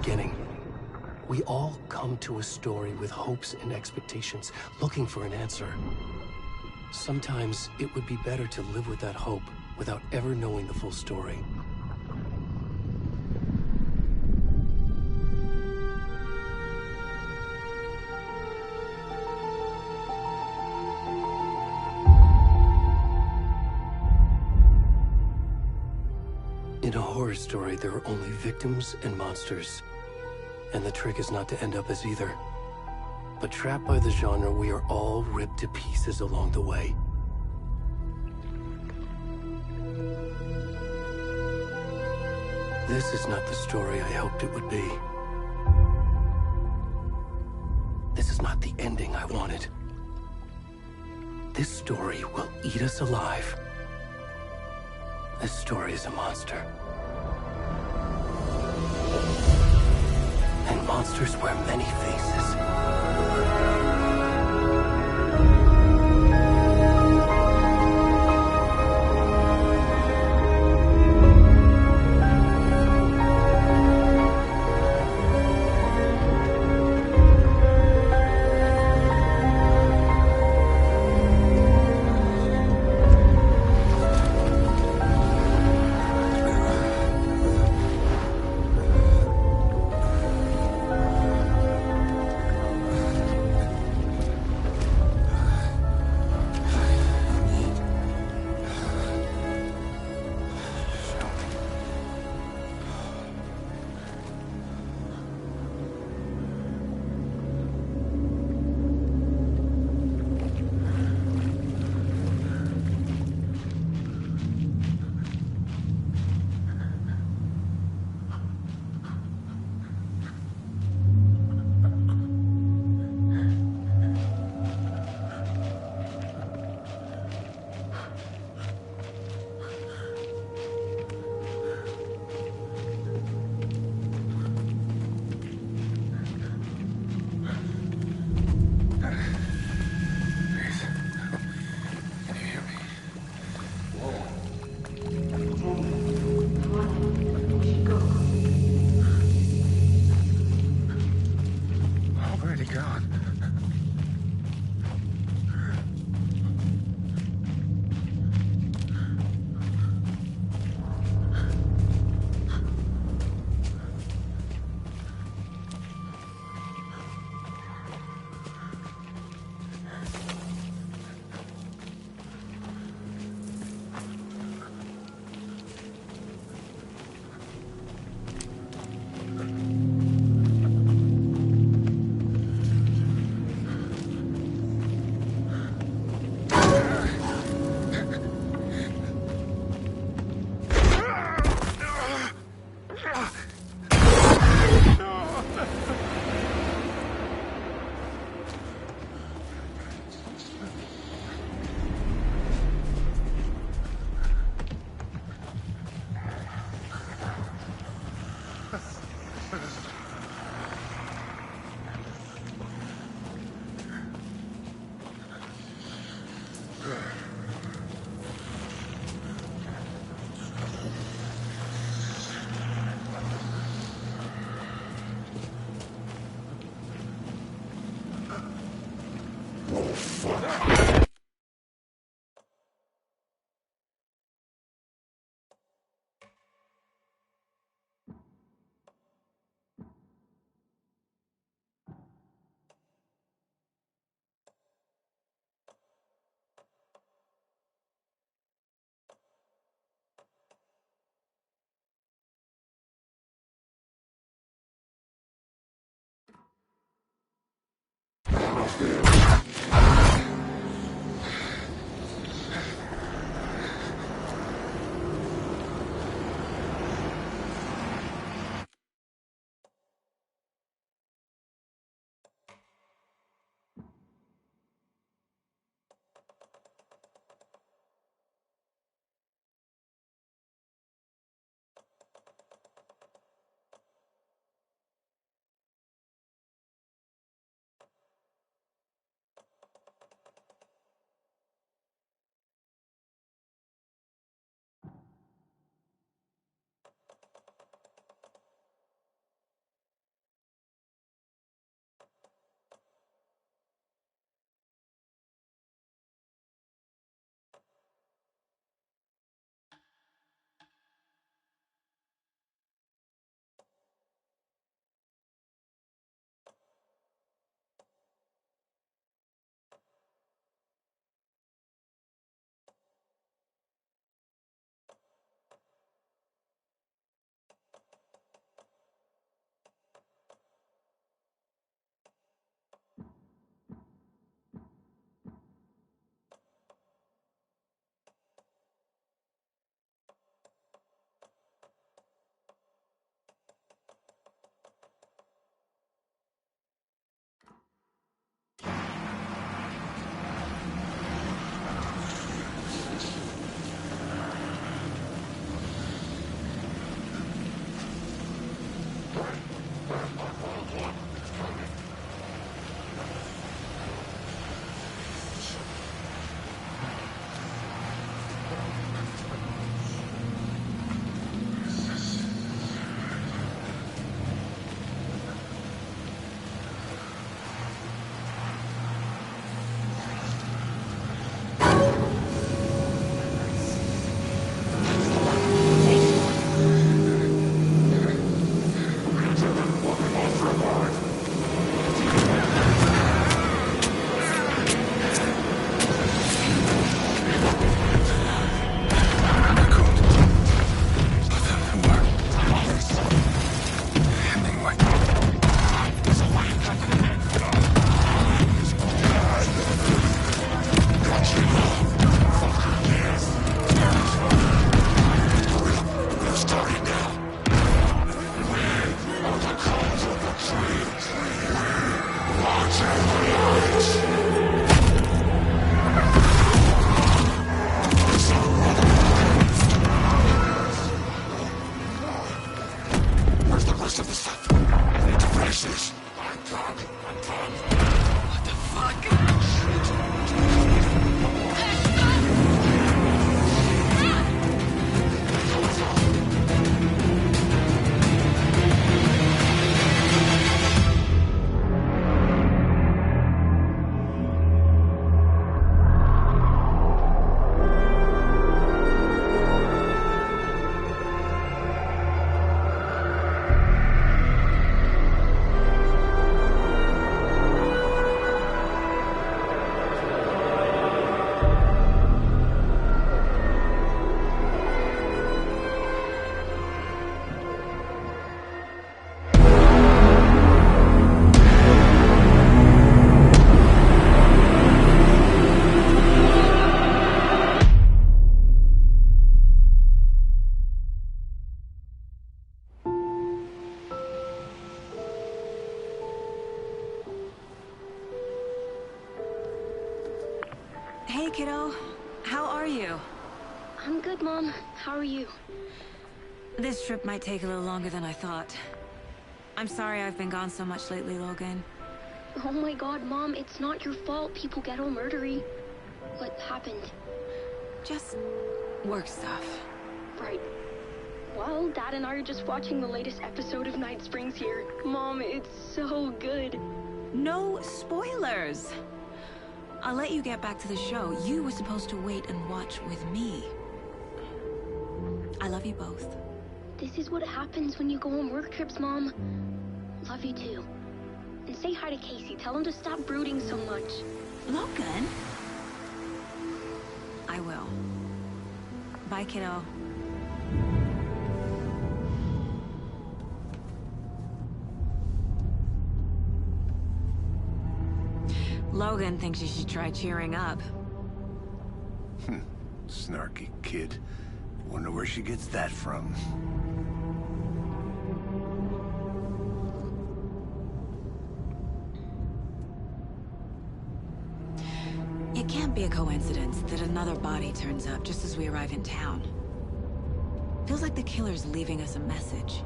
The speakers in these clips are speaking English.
beginning. We all come to a story with hopes and expectations, looking for an answer. Sometimes it would be better to live with that hope without ever knowing the full story. In a horror story, there are only victims and monsters. And the trick is not to end up as either. But trapped by the genre, we are all ripped to pieces along the way. This is not the story I hoped it would be. This is not the ending I wanted. This story will eat us alive. This story is a monster. And monsters wear many faces. kiddo. How are you? I'm good, Mom. How are you? This trip might take a little longer than I thought. I'm sorry I've been gone so much lately, Logan. Oh my god, Mom, it's not your fault people get all murdery. What happened? Just work stuff. Right. Well, Dad and I are just watching the latest episode of Night Springs here. Mom, it's so good. No spoilers! I'll let you get back to the show. You were supposed to wait and watch with me. I love you both. This is what happens when you go on work trips, Mom. Love you too. And say hi to Casey. Tell him to stop brooding so much. Logan? I will. Bye, kiddo. Logan thinks you should try cheering up. Snarky kid. Wonder where she gets that from. It can't be a coincidence that another body turns up just as we arrive in town. Feels like the killer's leaving us a message.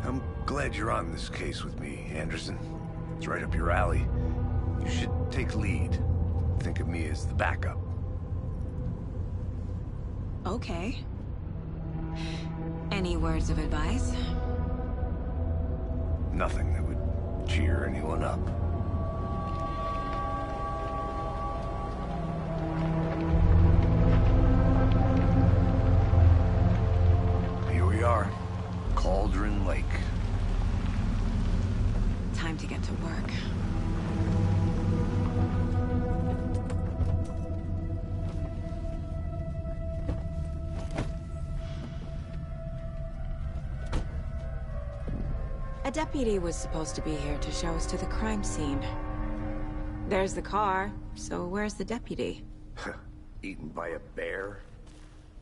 I'm glad you're on this case with me, Anderson. It's right up your alley. You should take lead. Think of me as the backup. Okay. Any words of advice? Nothing that would cheer anyone up. Here we are. Cauldron Lake. Time to get to work. A deputy was supposed to be here to show us to the crime scene. There's the car, so where's the deputy? Eaten by a bear?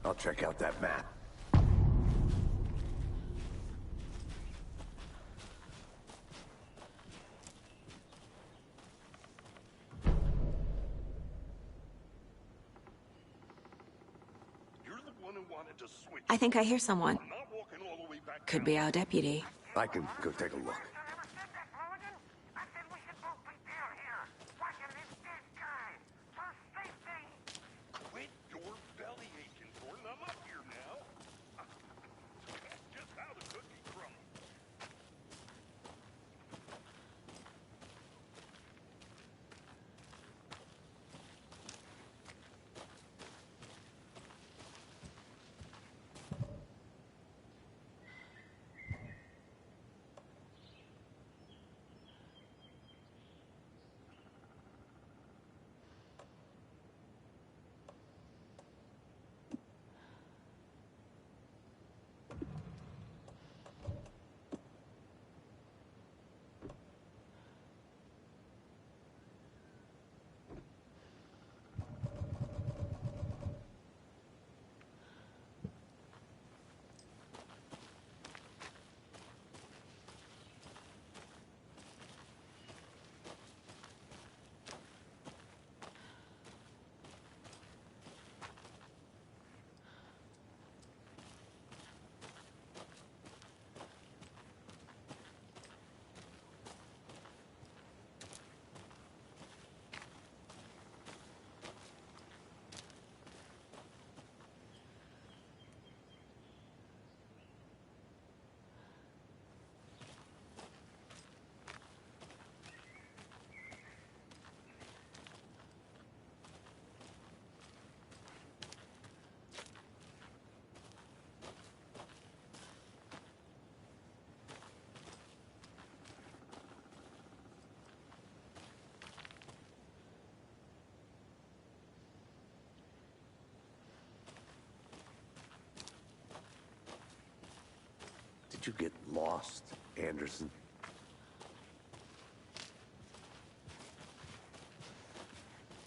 I'll check out that map. I think I hear someone. Could be our deputy. I can go take a look. Quit your belly aching, Jordan. I'm up here now. That's just how the cookie crumbles. Did you get lost, Anderson?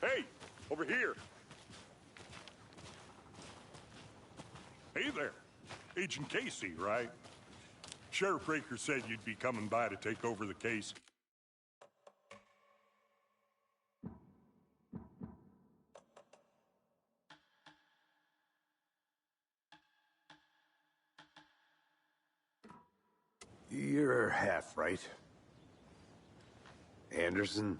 Hey, over here. Hey there. Agent Casey, right? Sheriff Raker said you'd be coming by to take over the case. You're half right. Anderson?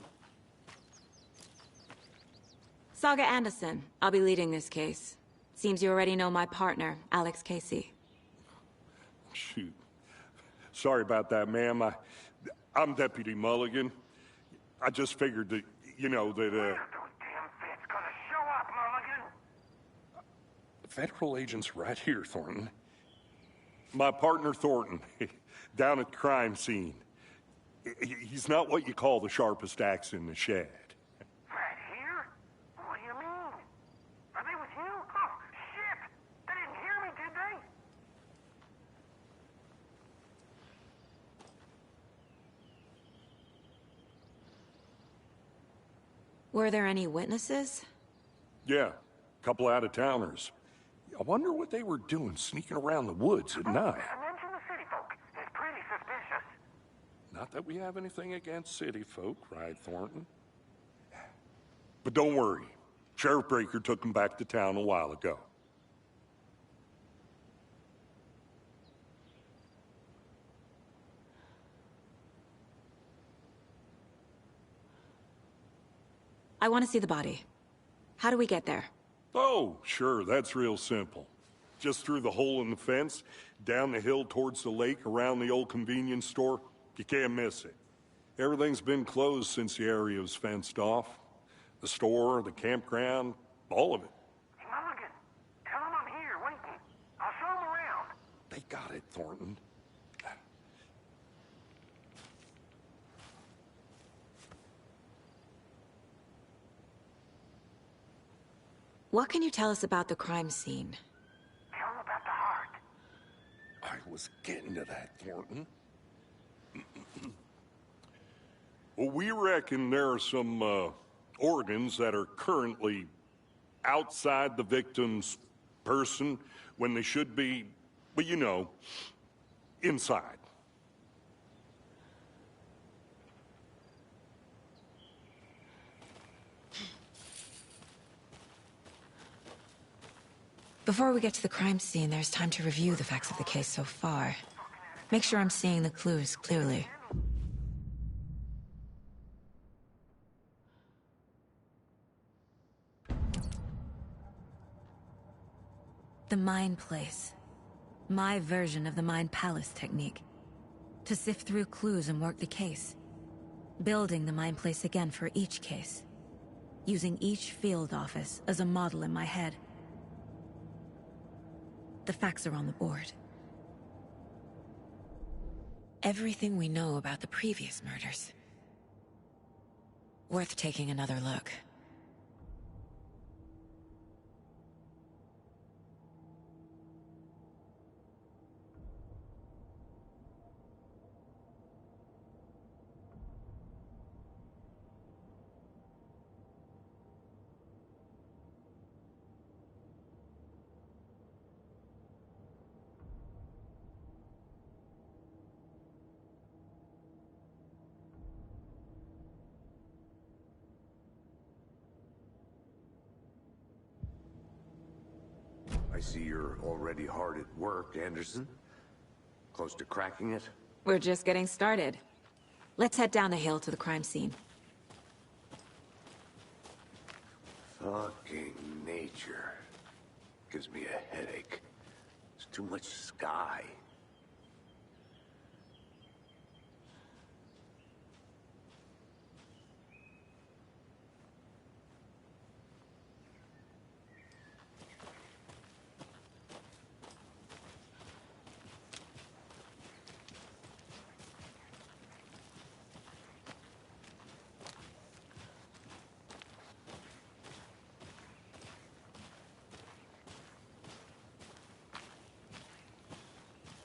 Saga Anderson. I'll be leading this case. Seems you already know my partner, Alex Casey. Shoot. Sorry about that, ma'am. I'm Deputy Mulligan. I just figured that, you know, that, Those damn feds gonna show up, Mulligan. federal agent's right here, Thornton. My partner, Thornton, down at the crime scene. He's not what you call the sharpest axe in the shed. Right here? What do you mean? Are they with you? Oh, shit! They didn't hear me, did they? Were there any witnesses? Yeah, a couple out-of-towners. I wonder what they were doing sneaking around the woods at night. Mention the city folk. It's pretty suspicious. Not that we have anything against city folk, right, Thornton? But don't worry. Sheriff Breaker took them back to town a while ago. I want to see the body. How do we get there? Oh, sure, that's real simple. Just through the hole in the fence, down the hill towards the lake, around the old convenience store. You can't miss it. Everything's been closed since the area was fenced off. The store, the campground, all of it. Hey, Mulligan, tell them I'm here, waiting. I'll show them around. They got it, Thornton. What can you tell us about the crime scene? Tell them about the heart. I was getting to that, Thornton. Well, we reckon there are some organs that are currently outside the victim's person when they should be, well, you know, inside. Before we get to the crime scene, there's time to review the facts of the case so far. Make sure I'm seeing the clues clearly. The Mind Place. My version of the Mind Palace technique. To sift through clues and work the case. Building the Mind Place again for each case. Using each field office as a model in my head. The facts are on the board. Everything we know about the previous murders. Worth taking another look. I see you're already hard at work, Anderson. Close to cracking it? We're just getting started. Let's head down the hill to the crime scene. Fucking nature. Gives me a headache. There's too much sky.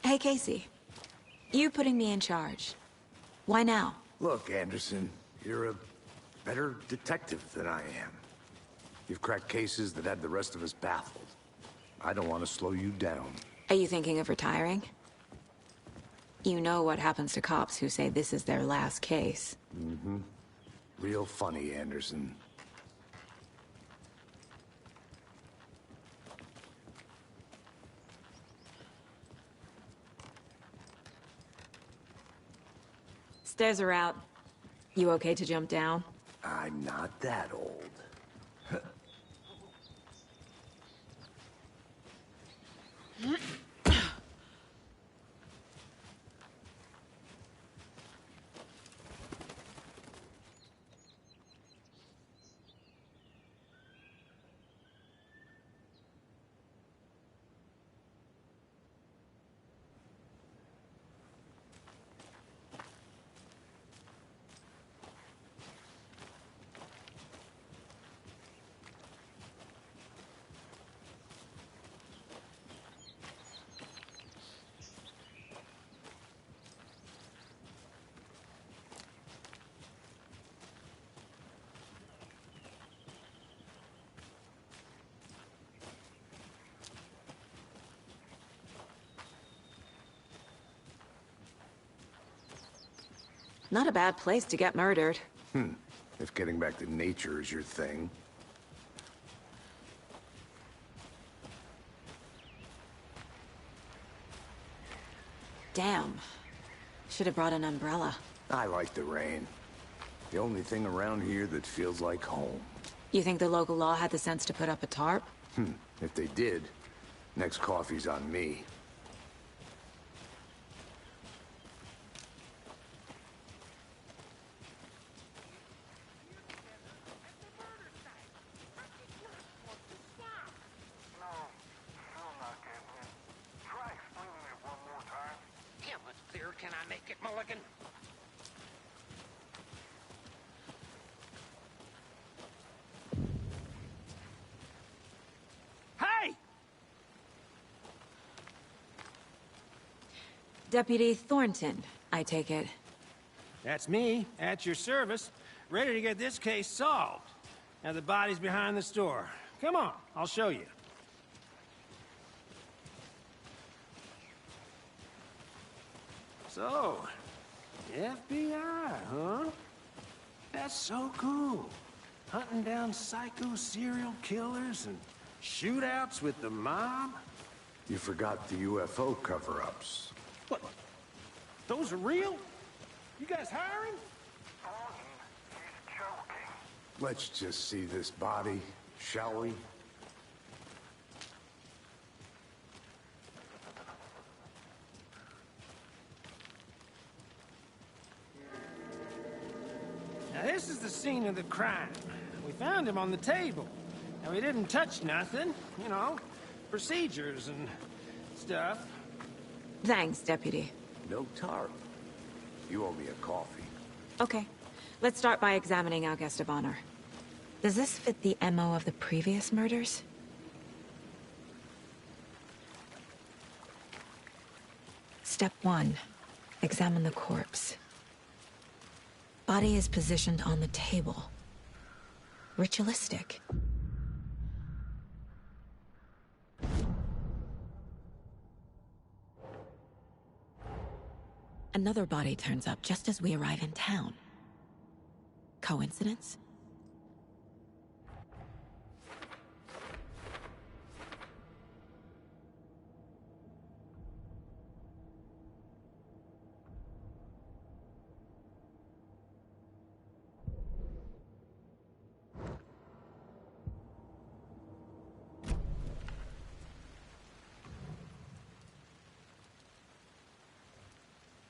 Hey, Casey. You putting me in charge. Why now? Look, Anderson, you're a better detective than I am. You've cracked cases that had the rest of us baffled. I don't want to slow you down. Are you thinking of retiring? You know what happens to cops who say this is their last case. Mm-hmm. Real funny, Anderson. Stairs are out. You okay to jump down? I'm not that old. Not a bad place to get murdered. If getting back to nature is your thing. Damn. Should have brought an umbrella. I like the rain. The only thing around here that feels like home. You think the local law had the sense to put up a tarp? If they did, next coffee's on me. Can I make it, Mulligan? Hey! Deputy Thornton, I take it. That's me, at your service, ready to get this case solved. Now the body's behind the store. Come on, I'll show you. So, FBI, huh? That's so cool. Hunting down psycho serial killers and shootouts with the mob. You forgot the UFO cover-ups. What? Those are real? You guys hiring? He's joking. Let's just see this body, shall we? Now this is the scene of the crime. We found him on the table. Now he didn't touch nothing, you know, procedures and stuff. Thanks, Deputy. No tarp. You owe me a coffee. Okay. Let's start by examining our guest of honor. Does this fit the MO of the previous murders? Step 1. Examine the corpse. Body is positioned on the table. Ritualistic. Another body turns up just as we arrive in town. Coincidence?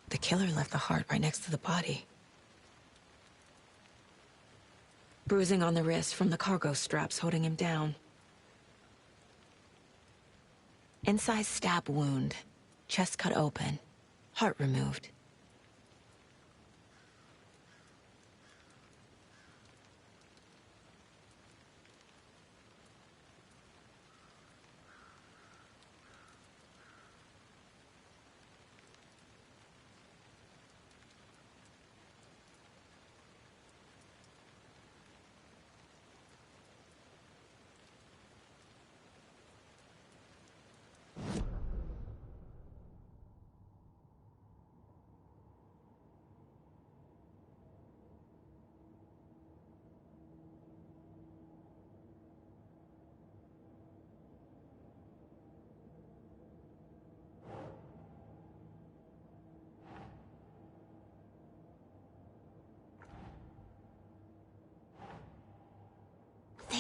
The killer left the heart right next to the body. Bruising on the wrist from the cargo straps holding him down. Incised stab wound. Chest cut open. Heart removed.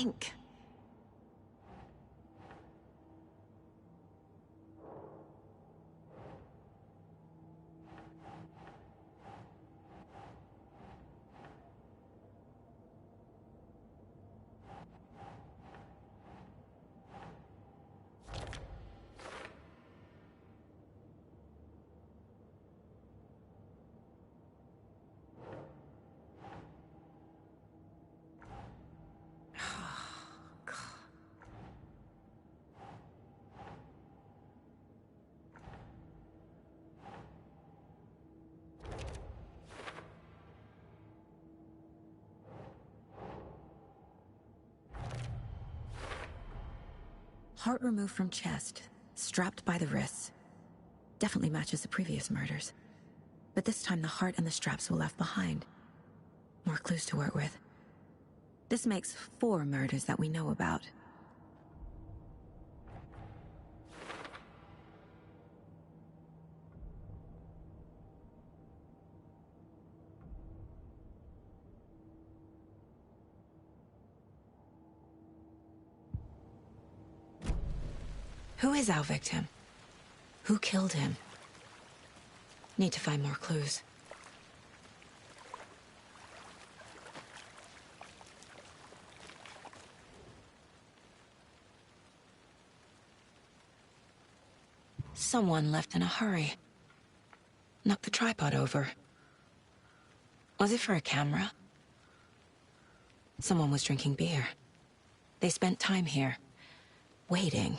think. Heart removed from chest, strapped by the wrists. Definitely matches the previous murders. But this time the heart and the straps were left behind. More clues to work with. This makes 4 murders that we know about. Who is our victim? Who killed him? Need to find more clues. Someone left in a hurry. Knocked the tripod over. Was it for a camera? Someone was drinking beer. They spent time here, waiting.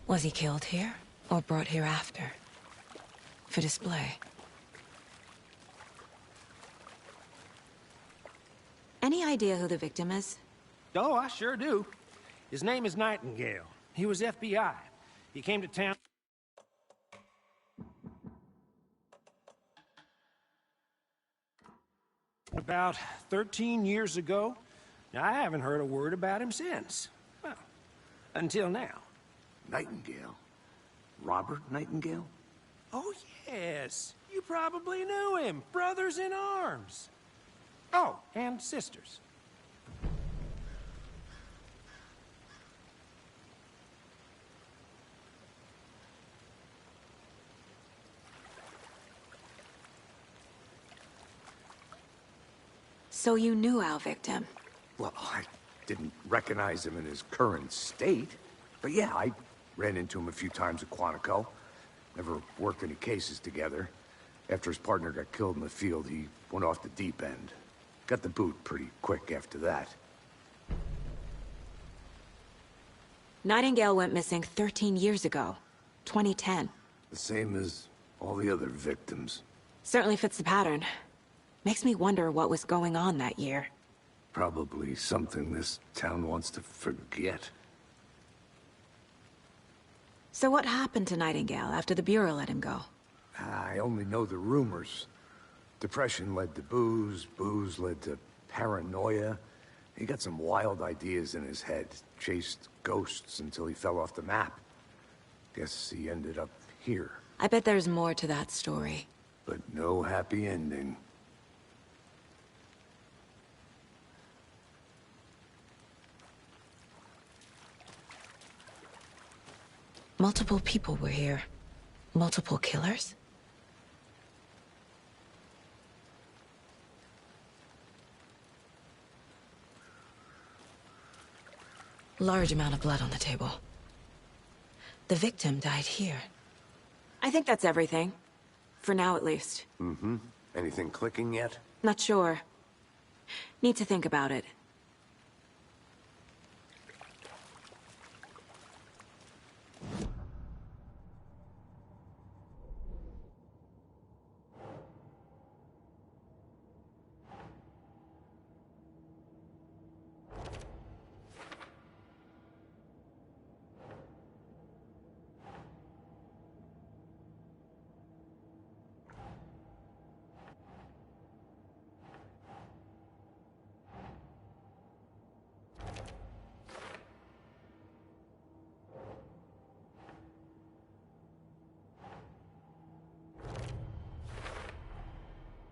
Was he killed here, or brought here after? For display. Any idea who the victim is? Oh, I sure do. His name is Nightingale. He was FBI. He came to town about 13 years ago. Now, I haven't heard a word about him since. Well, until now. Nightingale? Robert Nightingale? Oh, yes. You probably knew him. Brothers in arms. Oh, and sisters. So you knew our victim? Well, I didn't recognize him in his current state. But yeah, I ran into him a few times at Quantico. Never worked any cases together. After his partner got killed in the field, he went off the deep end. Got the boot pretty quick after that. Nightingale went missing 13 years ago. 2010. The same as all the other victims. Certainly fits the pattern. Makes me wonder what was going on that year. Probably something this town wants to forget. So what happened to Nightingale after the Bureau let him go? I only know the rumors. Depression led to booze, booze led to paranoia. He got some wild ideas in his head, chased ghosts until he fell off the map. Guess he ended up here. I bet there's more to that story. But no happy ending. Multiple people were here. Multiple killers? Large amount of blood on the table. The victim died here. I think that's everything. For now, at least. Mm-hmm. Anything clicking yet? Not sure. Need to think about it.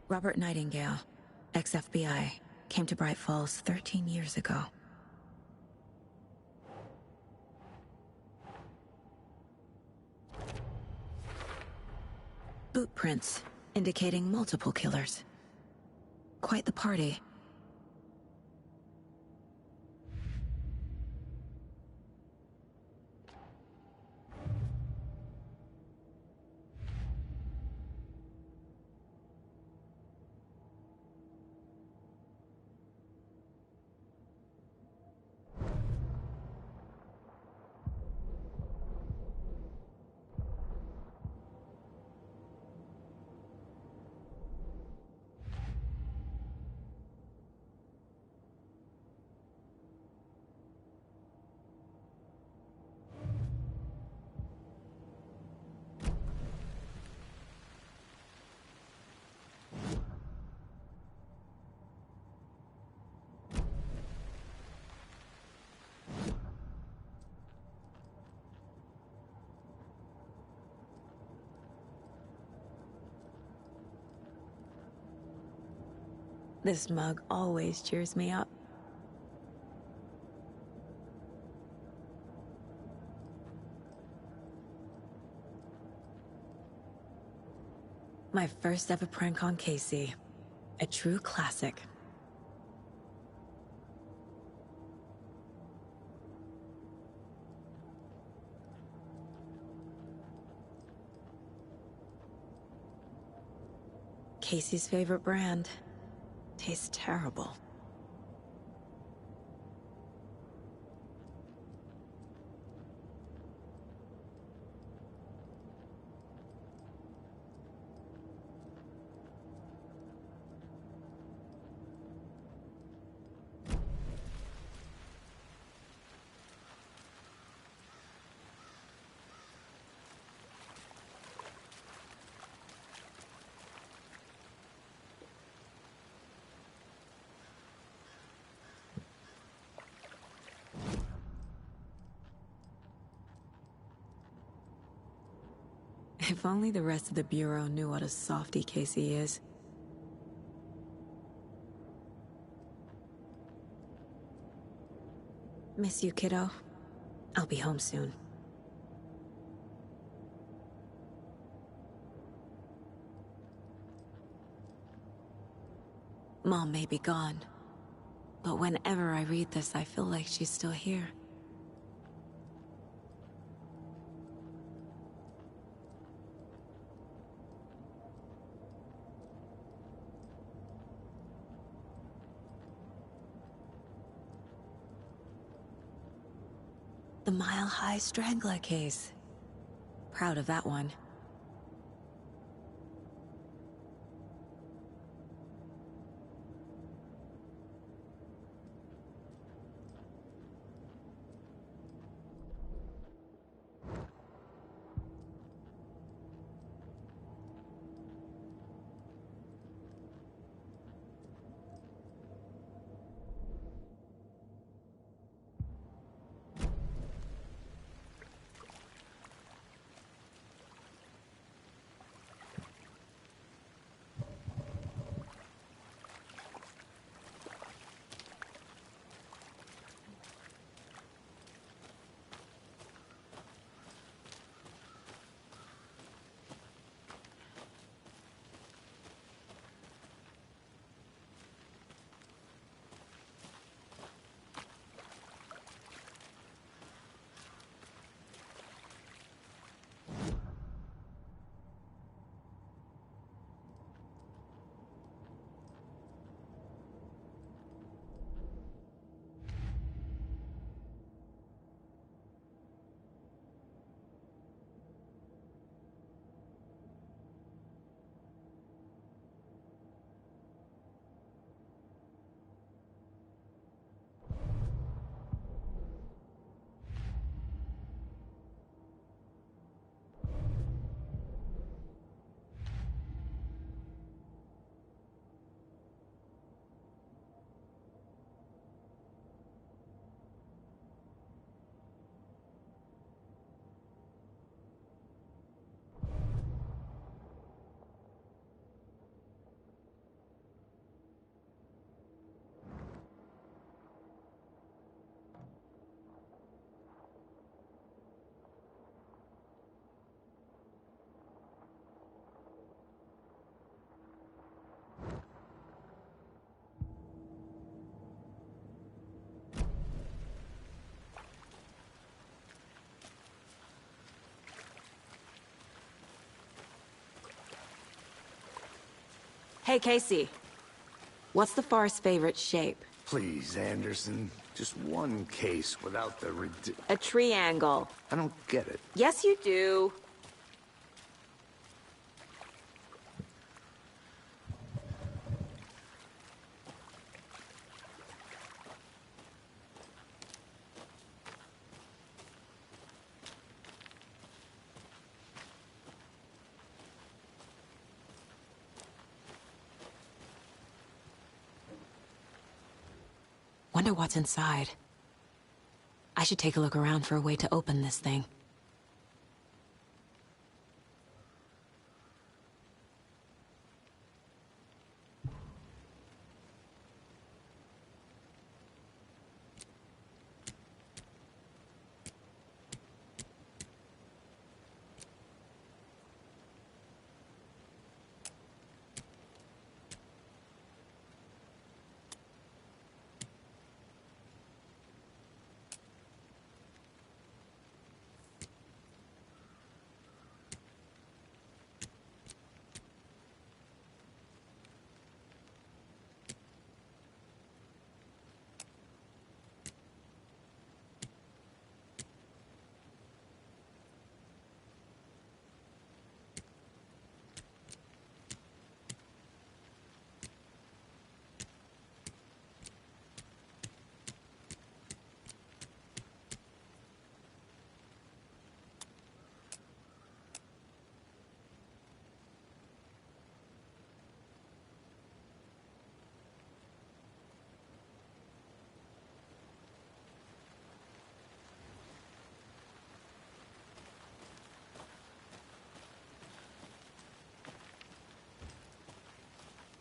Robert Nightingale, ex-FBI, came to Bright Falls 13 years ago. Boot prints, indicating multiple killers. Quite the party. This mug always cheers me up. My first ever prank on Casey. A true classic. Casey's favorite brand. Tastes terrible. If only the rest of the Bureau knew what a softy Casey is. Miss you, kiddo. I'll be home soon. Mom may be gone, but whenever I read this, I feel like she's still here. The Mile High Strangler case. Proud of that one. Hey, Casey. What's the far's favorite shape? Please, Anderson. Just one case without the A triangle. I don't get it. Yes, you do. Wonder what's inside. I should take a look around for a way to open this thing.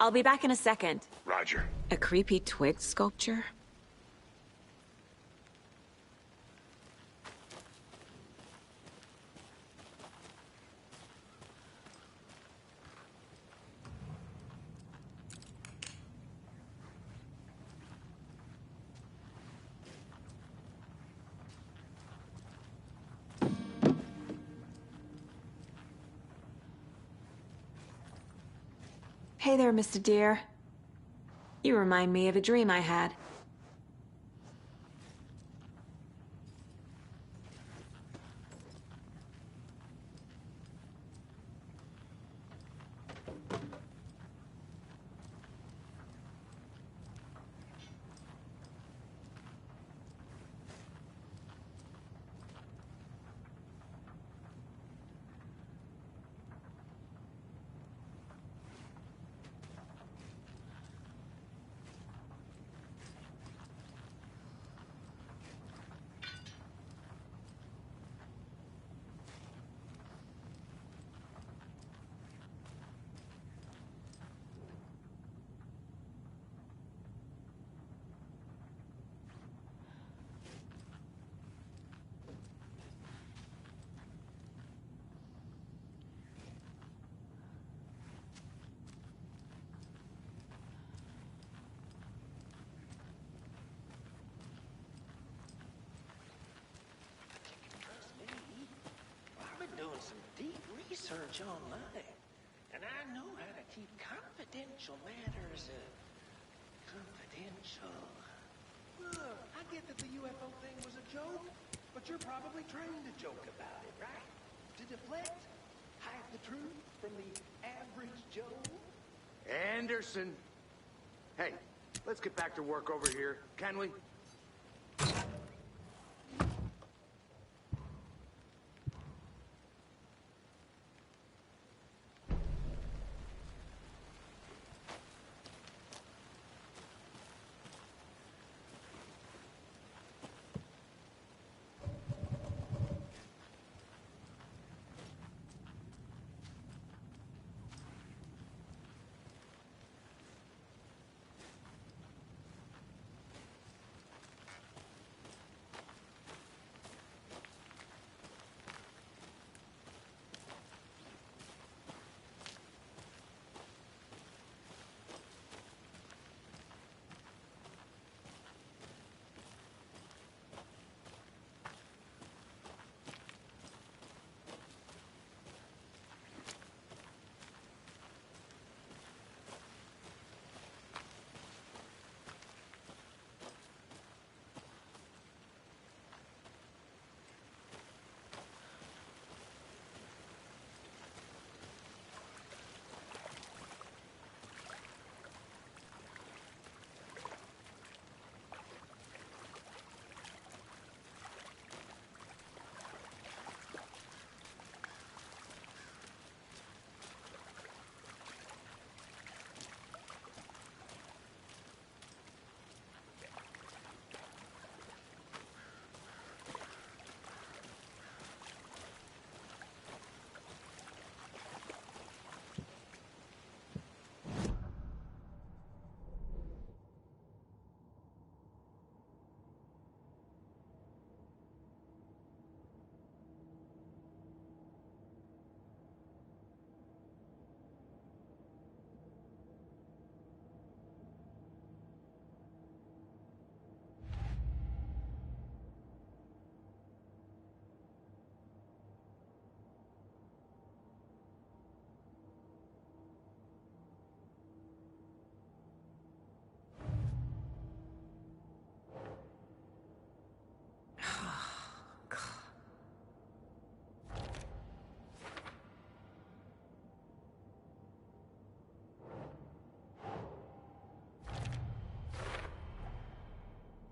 I'll be back in a second. Roger. A creepy twig sculpture? Hey there, Mr. Deer. You remind me of a dream I had. I've been doing some deep research online, and I know how to keep confidential matters confidential. Look, I get that the UFO thing was a joke, but you're probably trained to joke about it, right? To deflect, hide the truth from the average Joe. Anderson! Hey, let's get back to work over here, can we?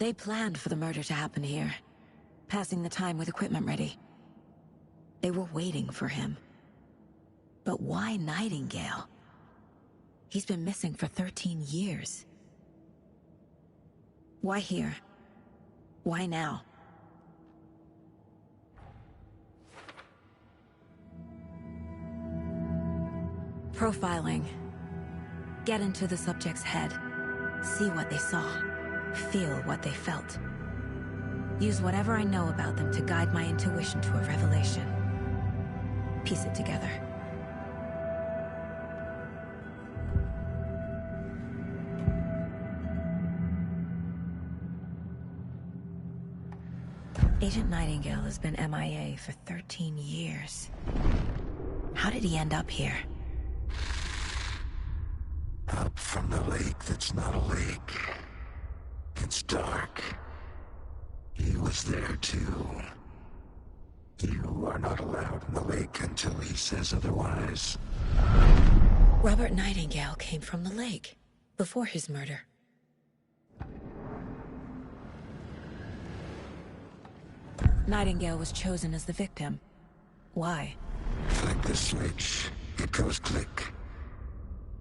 They planned for the murder to happen here, passing the time with equipment ready. They were waiting for him. But why Nightingale? He's been missing for 13 years. Why here? Why now? Profiling. Get into the subject's head. See what they saw. Feel what they felt. Use whatever I know about them to guide my intuition to a revelation. Piece it together. Agent Nightingale has been MIA for 13 years. How did he end up here? Up from the lake that's not a lake. It's dark. He was there too. You are not allowed in the lake until he says otherwise. Robert Nightingale came from the lake, before his murder. Nightingale was chosen as the victim. Why? Flick the switch, it goes click.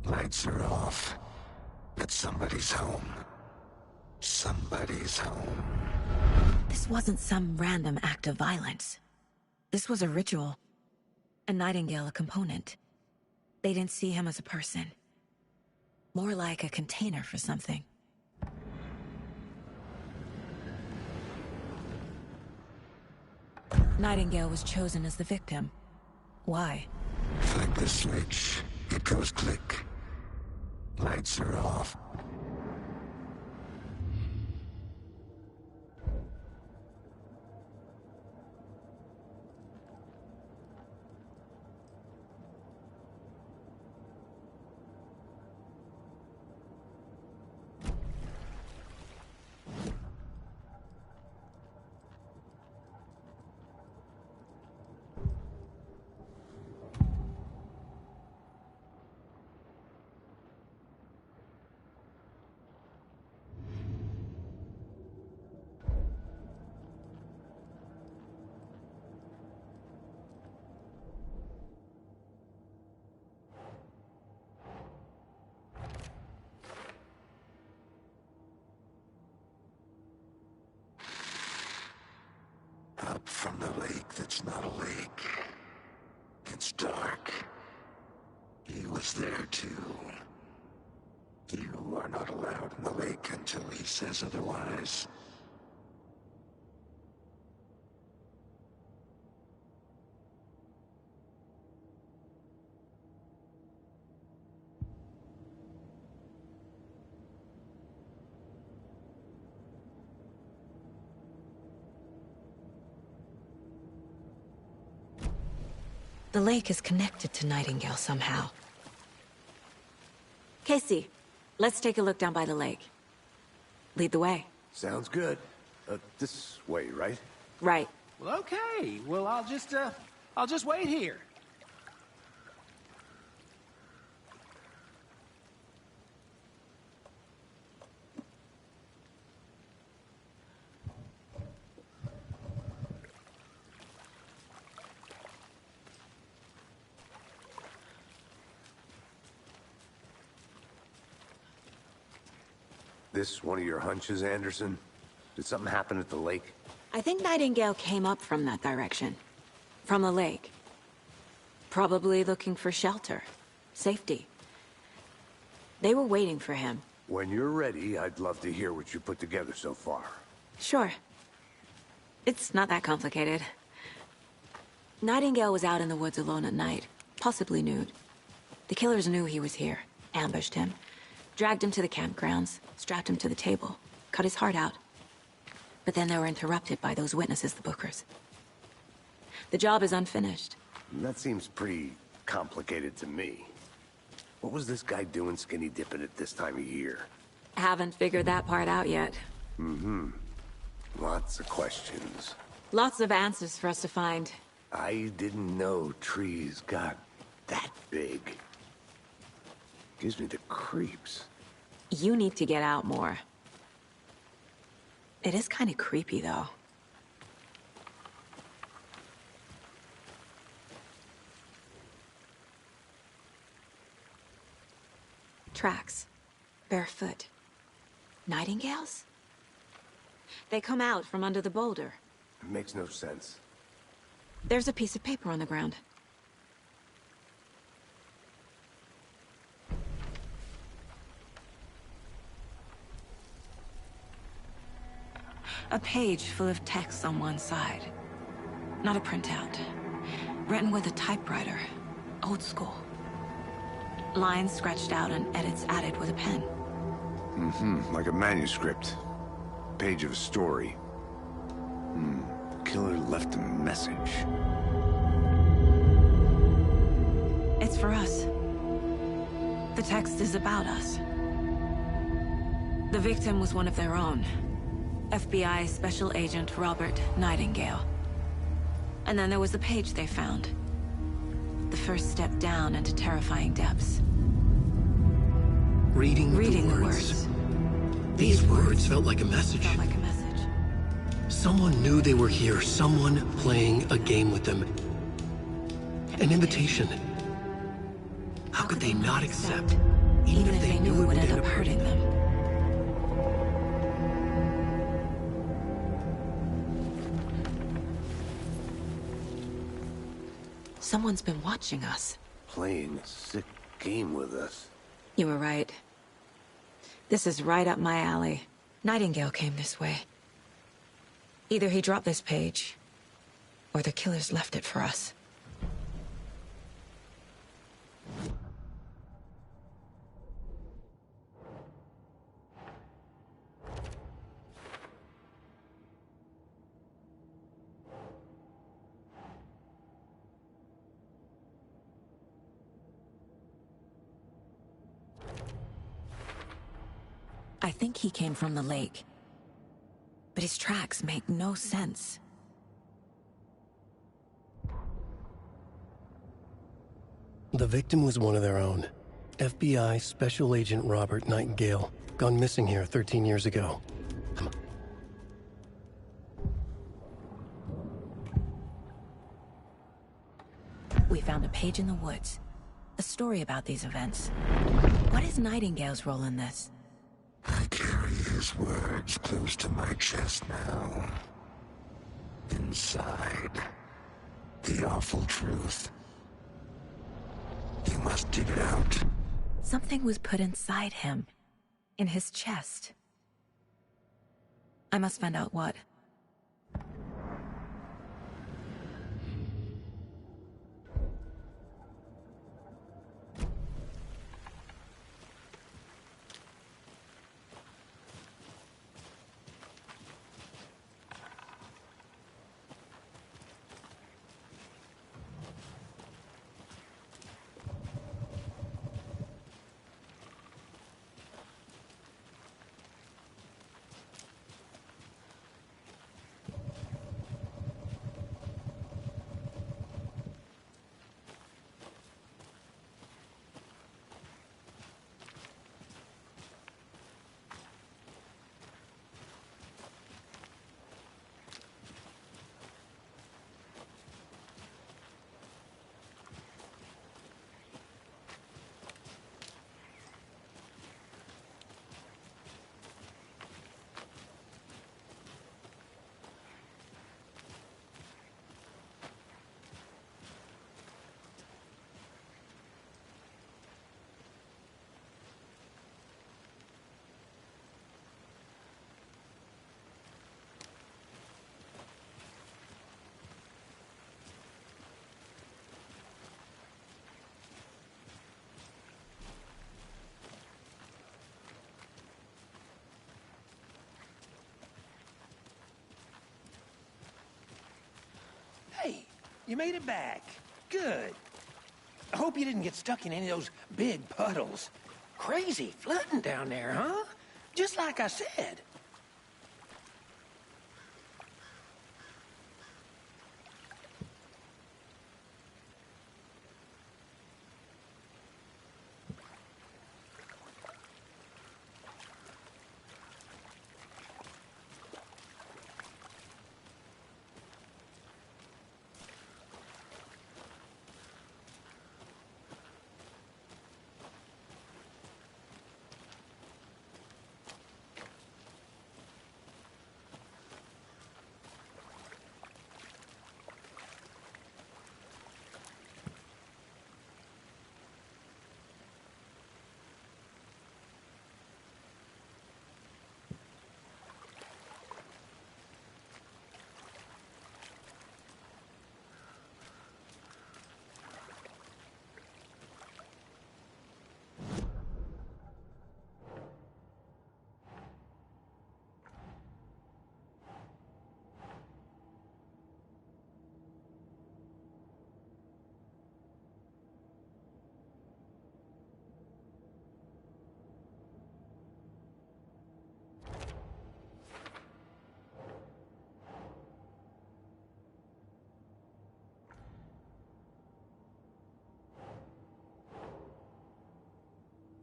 Lights are off. But somebody's home. Somebody's home. This wasn't some random act of violence. This was a ritual. And Nightingale a component. They didn't see him as a person. More like a container for something. Nightingale was chosen as the victim. Why? Flick the switch, it goes click. Lights are off. Up from the lake that's not a lake. It's dark. He was there too. You are not allowed in the lake until he says otherwise. The lake is connected to Nightingale somehow. Casey, let's take a look down by the lake. Lead the way. Sounds good. This way, right? Right. Well, okay. Well, I'll just wait here. This one of your hunches, Anderson? Did something happen at the lake? I think Nightingale came up from that direction. From the lake. Probably looking for shelter. Safety. They were waiting for him. When you're ready, I'd love to hear what you put together so far. Sure. It's not that complicated. Nightingale was out in the woods alone at night, possibly nude. The killers knew he was here, ambushed him, dragged him to the campgrounds, strapped him to the table, cut his heart out. But then they were interrupted by those witnesses, the Bookers. The job is unfinished. That seems pretty complicated to me. What was this guy doing skinny dipping at this time of year? Haven't figured that part out yet. Lots of questions. Lots of answers for us to find. I didn't know trees got that big. Gives me the creeps. You need to get out more. It is kind of creepy, though. Tracks. Barefoot. Nightingales? They come out from under the boulder. It makes no sense. There's a piece of paper on the ground. A page full of text on one side. Not a printout. Written with a typewriter. Old school. Lines scratched out and edits added with a pen. Like a manuscript. Page of a story. The killer left a message. It's for us. The text is about us. The victim was one of their own. FBI Special Agent Robert Nightingale. And then there was the page they found. The first step down into terrifying depths. Reading the the words. These words felt like a message. Felt like a message. Someone knew they were here. Someone playing a game with them. An invitation. How could they not accept, even if they knew it would end up hurting them? Someone's been watching us. Playing a sick game with us. You were right. This is right up my alley. Nightingale came this way. Either he dropped this page, or the killers left it for us. I think he came from the lake. But his tracks make no sense. The victim was one of their own. FBI Special Agent Robert Nightingale, gone missing here 13 years ago. Come on. We found a page in the woods. A story about these events. What is Nightingale's role in this? I carry his words close to my chest now. Inside, the awful truth. You must dig it out. Something was put inside him. In his chest. I must find out what. Hey, you made it back. Good. I hope you didn't get stuck in any of those big puddles. Crazy flooding down there, huh? Just like I said.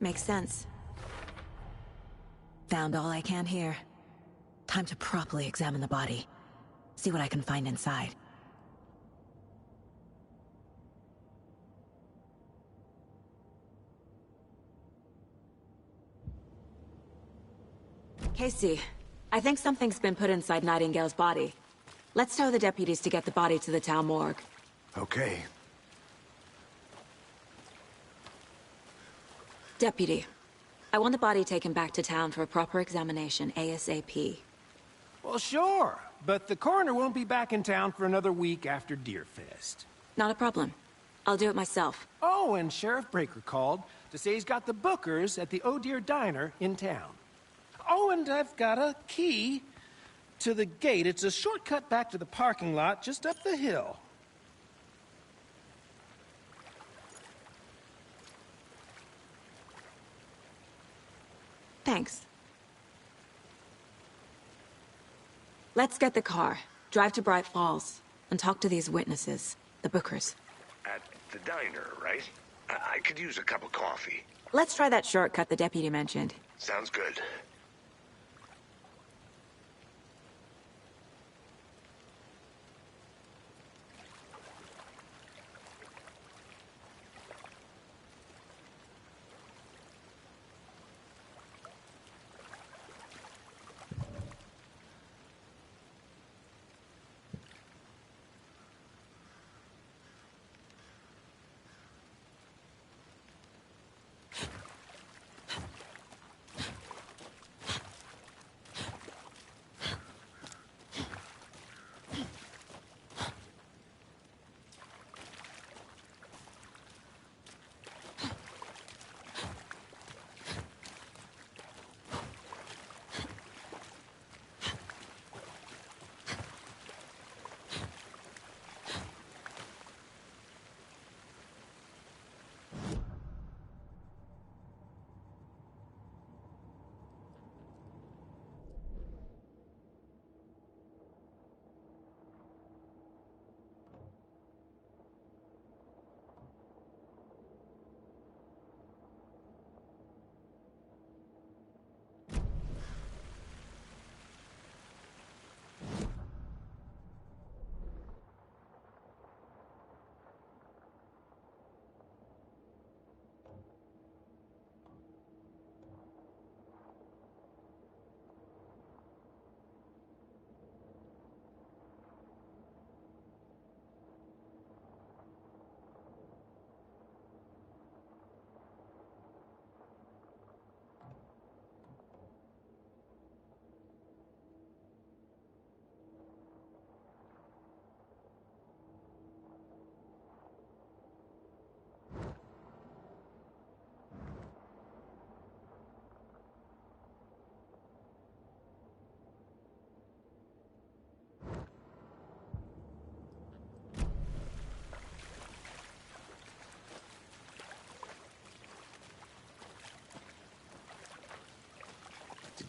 Makes sense. Found all I can here. Time to properly examine the body. See what I can find inside. Casey, I think something's been put inside Nightingale's body. Let's tell the deputies to get the body to the town morgue. Okay. Deputy, I want the body taken back to town for a proper examination ASAP. Well, sure, but the coroner won't be back in town for another week after Deerfest. Not a problem. I'll do it myself. Oh, and Sheriff Breaker called to say he's got the Bookers at the Oh Dear Diner in town. Oh, and I've got a key to the gate. It's a shortcut back to the parking lot just up the hill. Thanks. Let's get the car, drive to Bright Falls, and talk to these witnesses, the Bookers. At the diner, right? I could use a cup of coffee. Let's try that shortcut the deputy mentioned. Sounds good.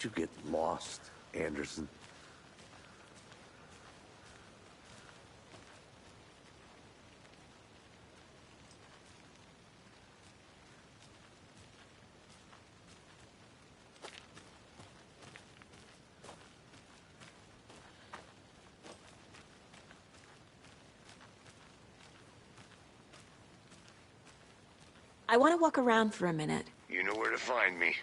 Did you get lost, Anderson? I want to walk around for a minute. You know where to find me.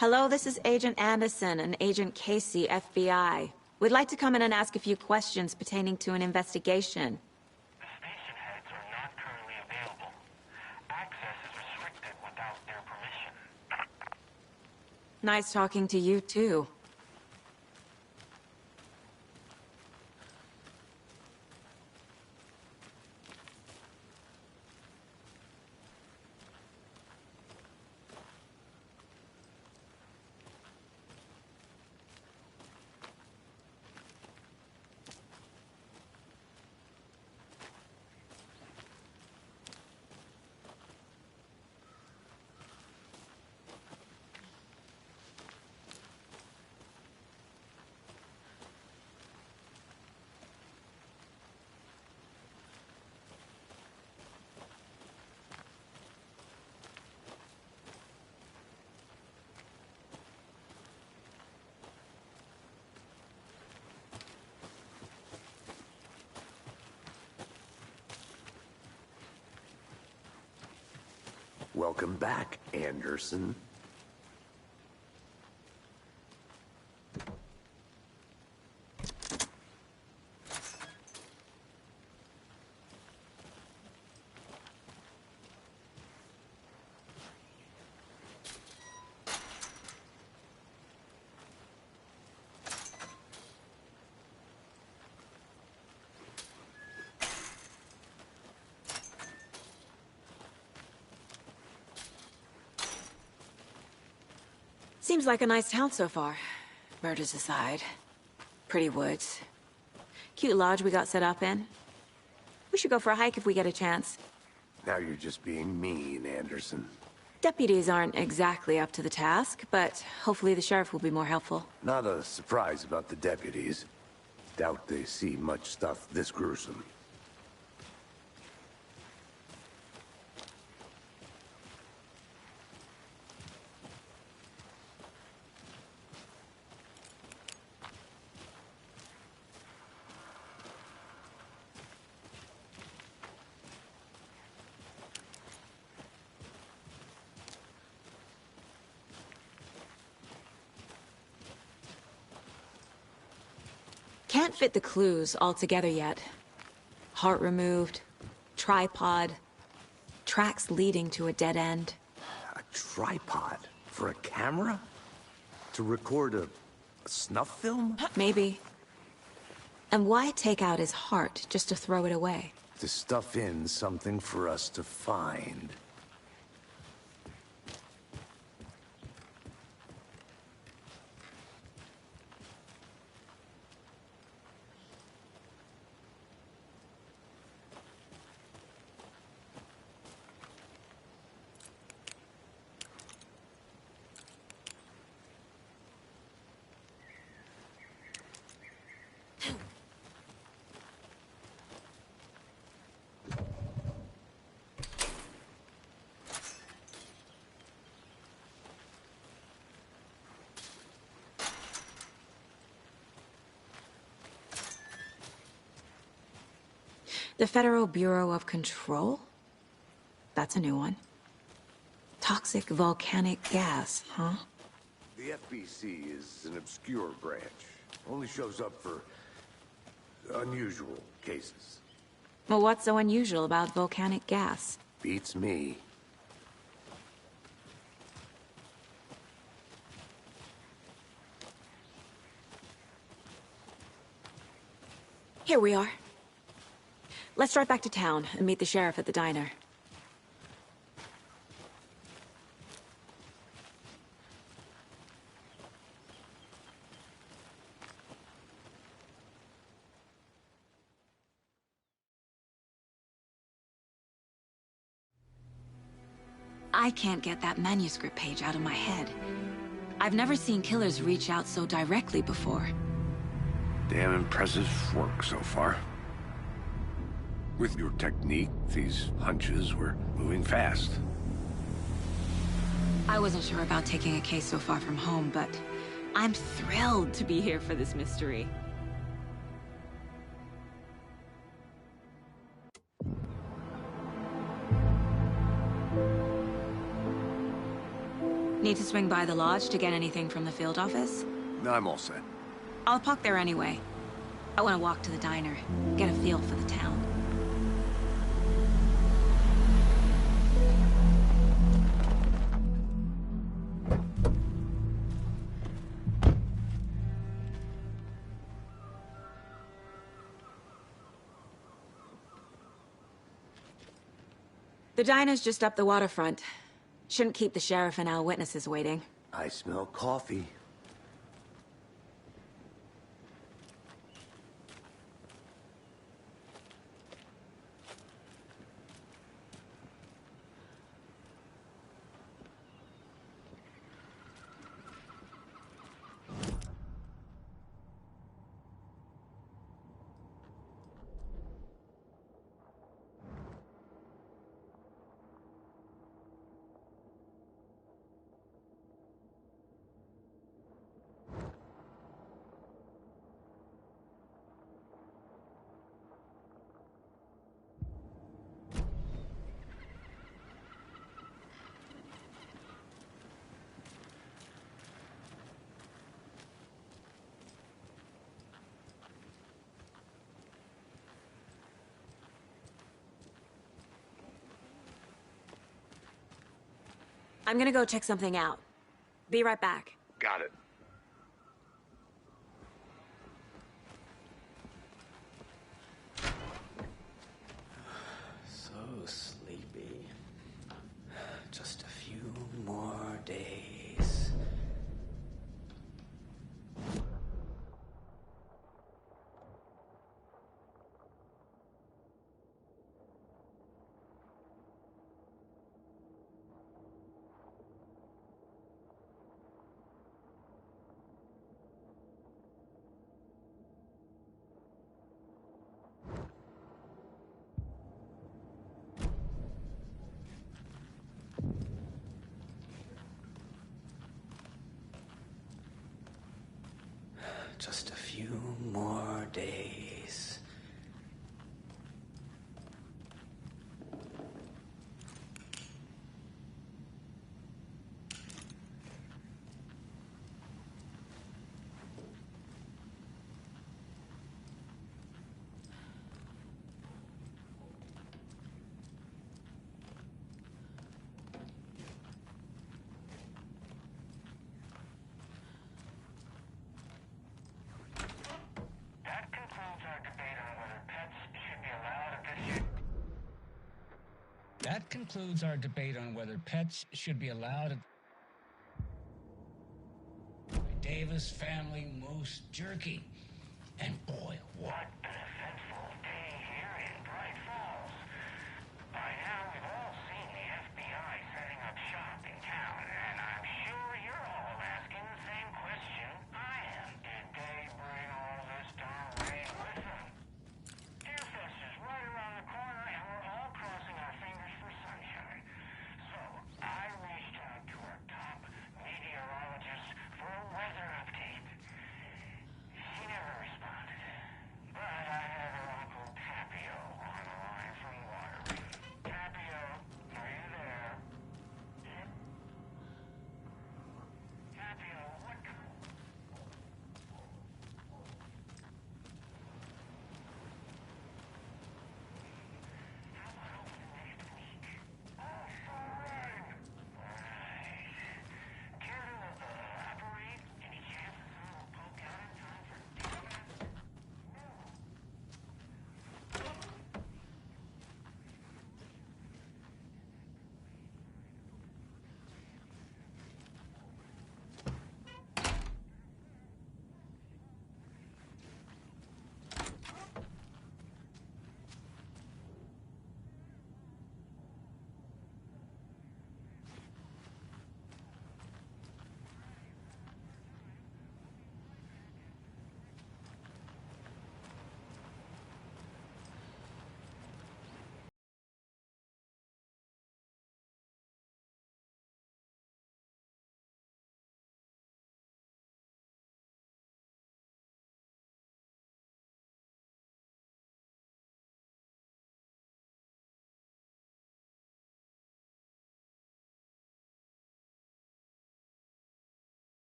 Hello, this is Agent Anderson and Agent Casey, FBI. We'd like to come in and ask a few questions pertaining to an investigation. The station heads are not currently available. Access is restricted without their permission. Nice talking to you, too. Welcome back, Anderson. Seems like a nice town so far. Murders aside. Pretty woods. Cute lodge we got set up in. We should go for a hike if we get a chance. Now you're just being mean, Anderson. Deputies aren't exactly up to the task, but hopefully the sheriff will be more helpful. Not a surprise about the deputies. Doubt they see much stuff this gruesome. Can't fit the clues all together yet. Heart removed, tripod, tracks leading to a dead end. A tripod? For a camera? To record a snuff film? Maybe. And why take out his heart just to throw it away? To stuff in something for us to find. The Federal Bureau of Control? That's a new one. Toxic volcanic gas, huh? The FBC is an obscure branch. Only shows up for unusual cases. Well, what's so unusual about volcanic gas? Beats me. Here we are. Let's drive back to town and meet the sheriff at the diner. I can't get that manuscript page out of my head. I've never seen killers reach out so directly before. Damn impressive work so far. With your technique, these hunches were moving fast. I wasn't sure about taking a case so far from home, but I'm thrilled to be here for this mystery. Need to swing by the lodge to get anything from the field office? I'm all set. I'll park there anyway. I want to walk to the diner, get a feel for the town. The diner's just up the waterfront. Shouldn't keep the sheriff and our witnesses waiting. I smell coffee. I'm gonna go check something out. Be right back. Got it. So sleepy. Just a few more days. Just a few more days. That concludes our debate on whether pets should be allowed at Davis Family Moose Jerky. And boy, what an eventful day here in Bright Falls. By now, we've all seen the FBI setting up shop in town, and I'm sure you're all asking the same question I am. Did they bring all this darn rain with them? Deerfest is right around the corner, and we're all crossing our fingers for sunshine. So, I reached out to our top meteorologist for a weather update. She never responded. But I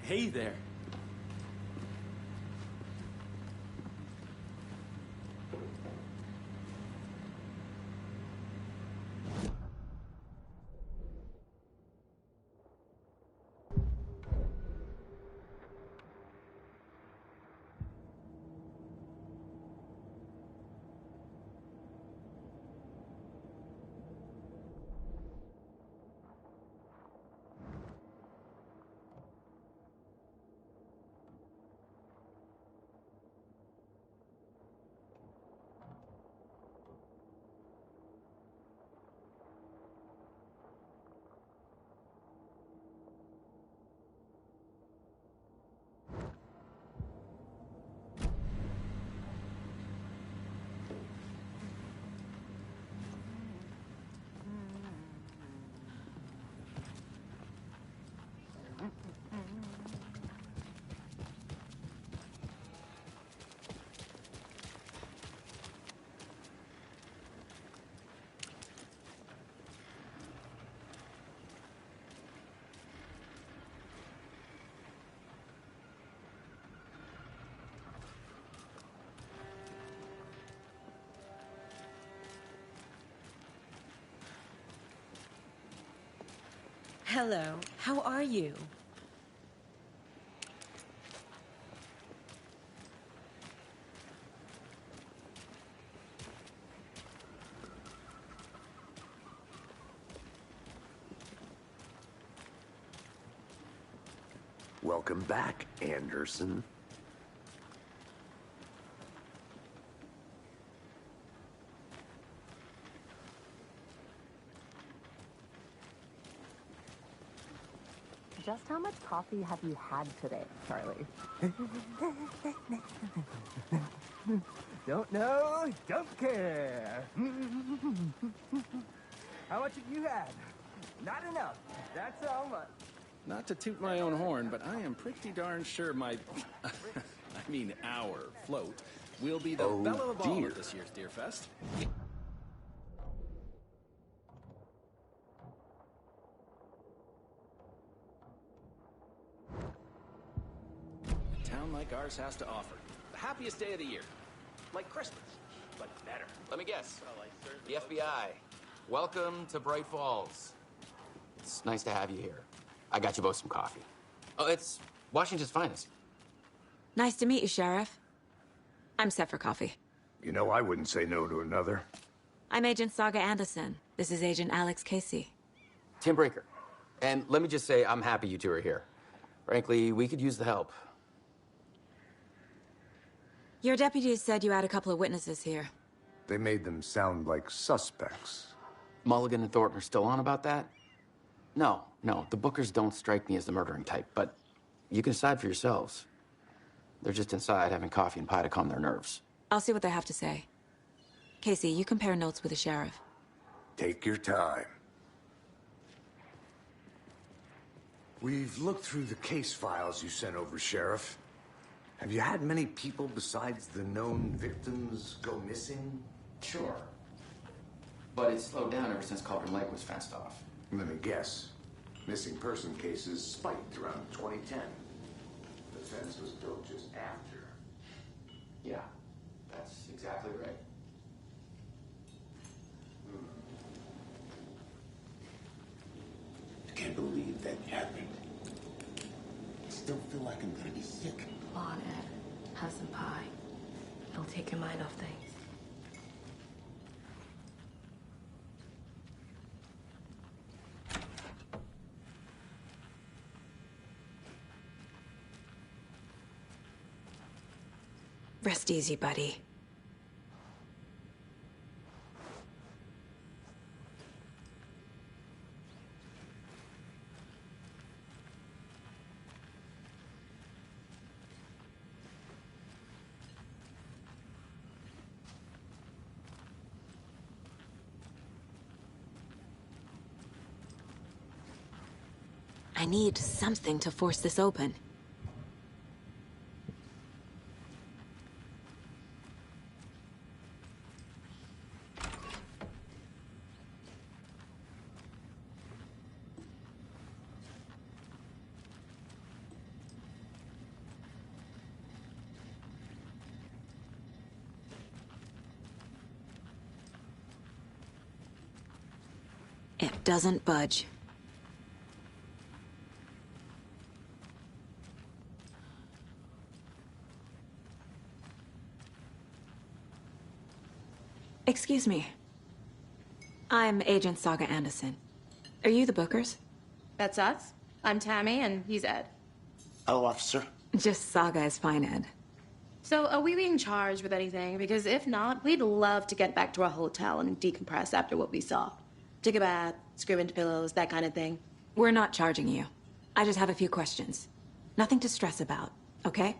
Hey there. Hello, how are you? Welcome back, Anderson. Just how much coffee have you had today, Charlie? Don't know, don't care. How much have you had? Not enough. That's how much. Not to toot my own horn, but I am pretty darn sure my... I mean our float will be the belle of the ball at this year's Deer Fest. A town like ours has to offer the happiest day of the year. Like Christmas, but better. Let me guess. The FBI. Welcome to Bright Falls. It's nice to have you here. I got you both some coffee. Oh, it's Washington's finest. Nice to meet you, Sheriff. I'm set for coffee. You know, I wouldn't say no to another. I'm Agent Saga Anderson. This is Agent Alex Casey. Tim Breaker. And let me just say, I'm happy you two are here. Frankly, we could use the help. Your deputies said you had a couple of witnesses here. They made them sound like suspects. Mulligan and Thornton are still on about that? No, the Bookers don't strike me as the murdering type, but you can decide for yourselves. They're just inside having coffee and pie to calm their nerves. I'll see what they have to say. Casey, you compare notes with the sheriff. Take your time. We've looked through the case files you sent over, Sheriff. Have you had many people besides the known victims go missing? Sure. But it's slowed down ever since Cauldron Lake was fenced off. Let me guess. Missing person cases spiked around 2010. The fence was built just after. Yeah, that's exactly right. I can't believe that happened. I still feel like I'm gonna be sick. Come on, Ed. Have some pie. It'll take your mind off things. Rest easy, buddy. I need something to force this open. It doesn't budge. Excuse me. I'm Agent Saga Anderson. Are you the Bookers? That's us. I'm Tammy, and he's Ed. Hello, officer. Just Saga is fine, Ed. So, are we being charged with anything? Because if not, we'd love to get back to our hotel and decompress after what we saw. Take a bath, scream into pillows, that kind of thing. We're not charging you. I just have a few questions. Nothing to stress about, okay?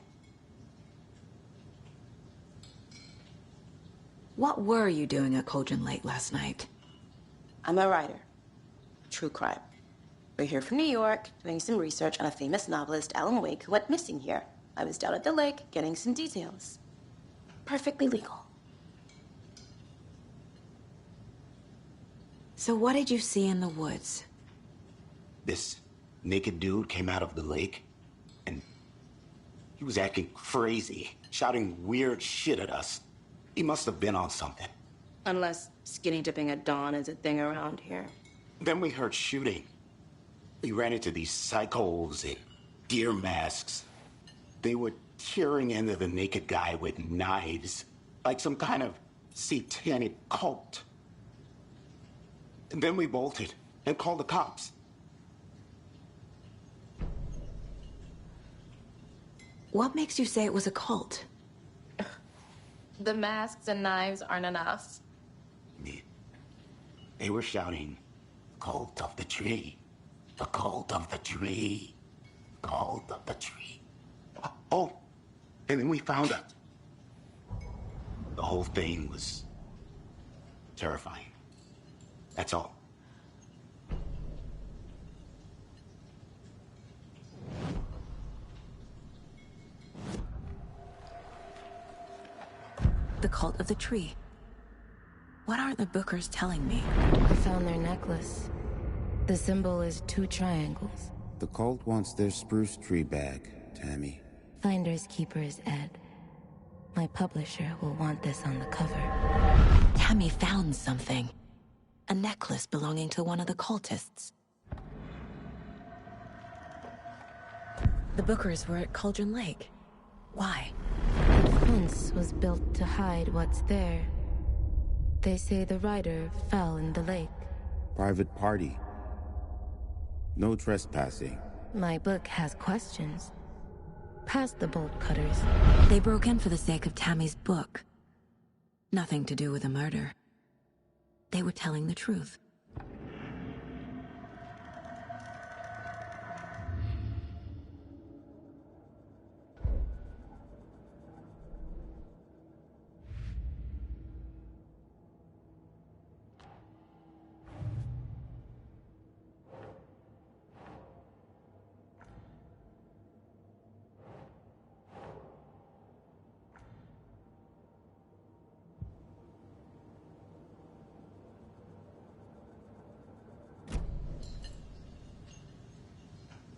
What were you doing at Cauldron Lake last night? I'm a writer. True crime. We're here from New York, doing some research on a famous novelist, Alan Wake, who went missing here. I was down at the lake, getting some details. Perfectly legal. So what did you see in the woods? This naked dude came out of the lake, and he was acting crazy, shouting weird shit at us. He must have been on something. Unless skinny dipping at dawn is a thing around here. Then we heard shooting. We ran into these psychos in deer masks. They were tearing into the naked guy with knives, like some kind of satanic cult. And then we bolted and called the cops. What makes you say it was a cult? The masks and knives aren't enough. They were shouting, "Cult of the tree, the cult of the tree, cult of the tree." Oh, and then we found it. The whole thing was terrifying. That's all. The cult of the tree. What aren't the Bookers telling me? I found their necklace. The symbol is 2 triangles. The cult wants their spruce tree back, Tammy. Finders keepers, Ed. My publisher will want this on the cover. Tammy found something. A necklace belonging to one of the cultists. The Bookers were at Cauldron Lake. Why? The fence was built to hide what's there. They say the rider fell in the lake. Private party. No trespassing. My book has questions. Past the bolt cutters. They broke in for the sake of Tammy's book. Nothing to do with a murder. They were telling the truth.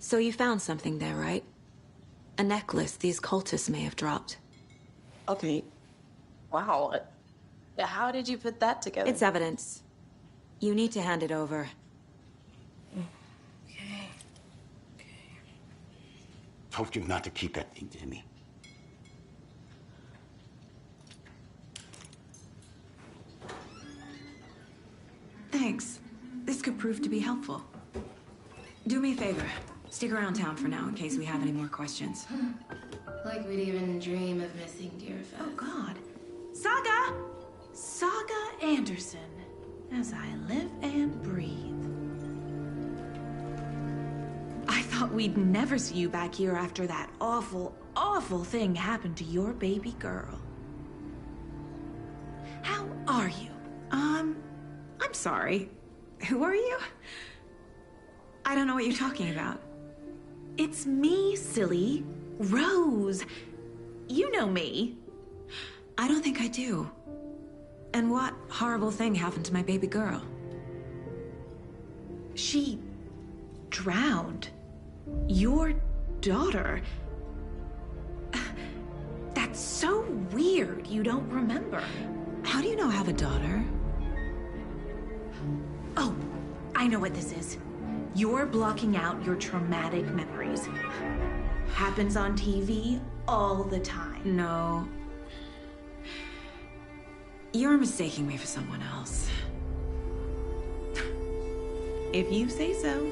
So you found something there, right? A necklace these cultists may have dropped. Okay. Wow. How did you put that together? It's evidence. You need to hand it over. Okay. Told you not to keep that thing to me. Thanks. This could prove to be helpful. Do me a favor. Stick around town for now in case we have any more questions. Like we'd even dream of missing dear Fez. Oh, God. Saga! Saga Anderson. As I live and breathe. I thought we'd never see you back here after that awful, awful thing happened to your baby girl. How are you? I'm sorry. Who are you? I don't know what you're talking about. It's me, silly. Rose. You know me. I don't think I do. And what horrible thing happened to my baby girl? She drowned. Your daughter. That's so weird you don't remember. How do you know I have a daughter? Oh, I know what this is. You're blocking out your traumatic memories. Happens on TV all the time. No. You're mistaking me for someone else. If you say so.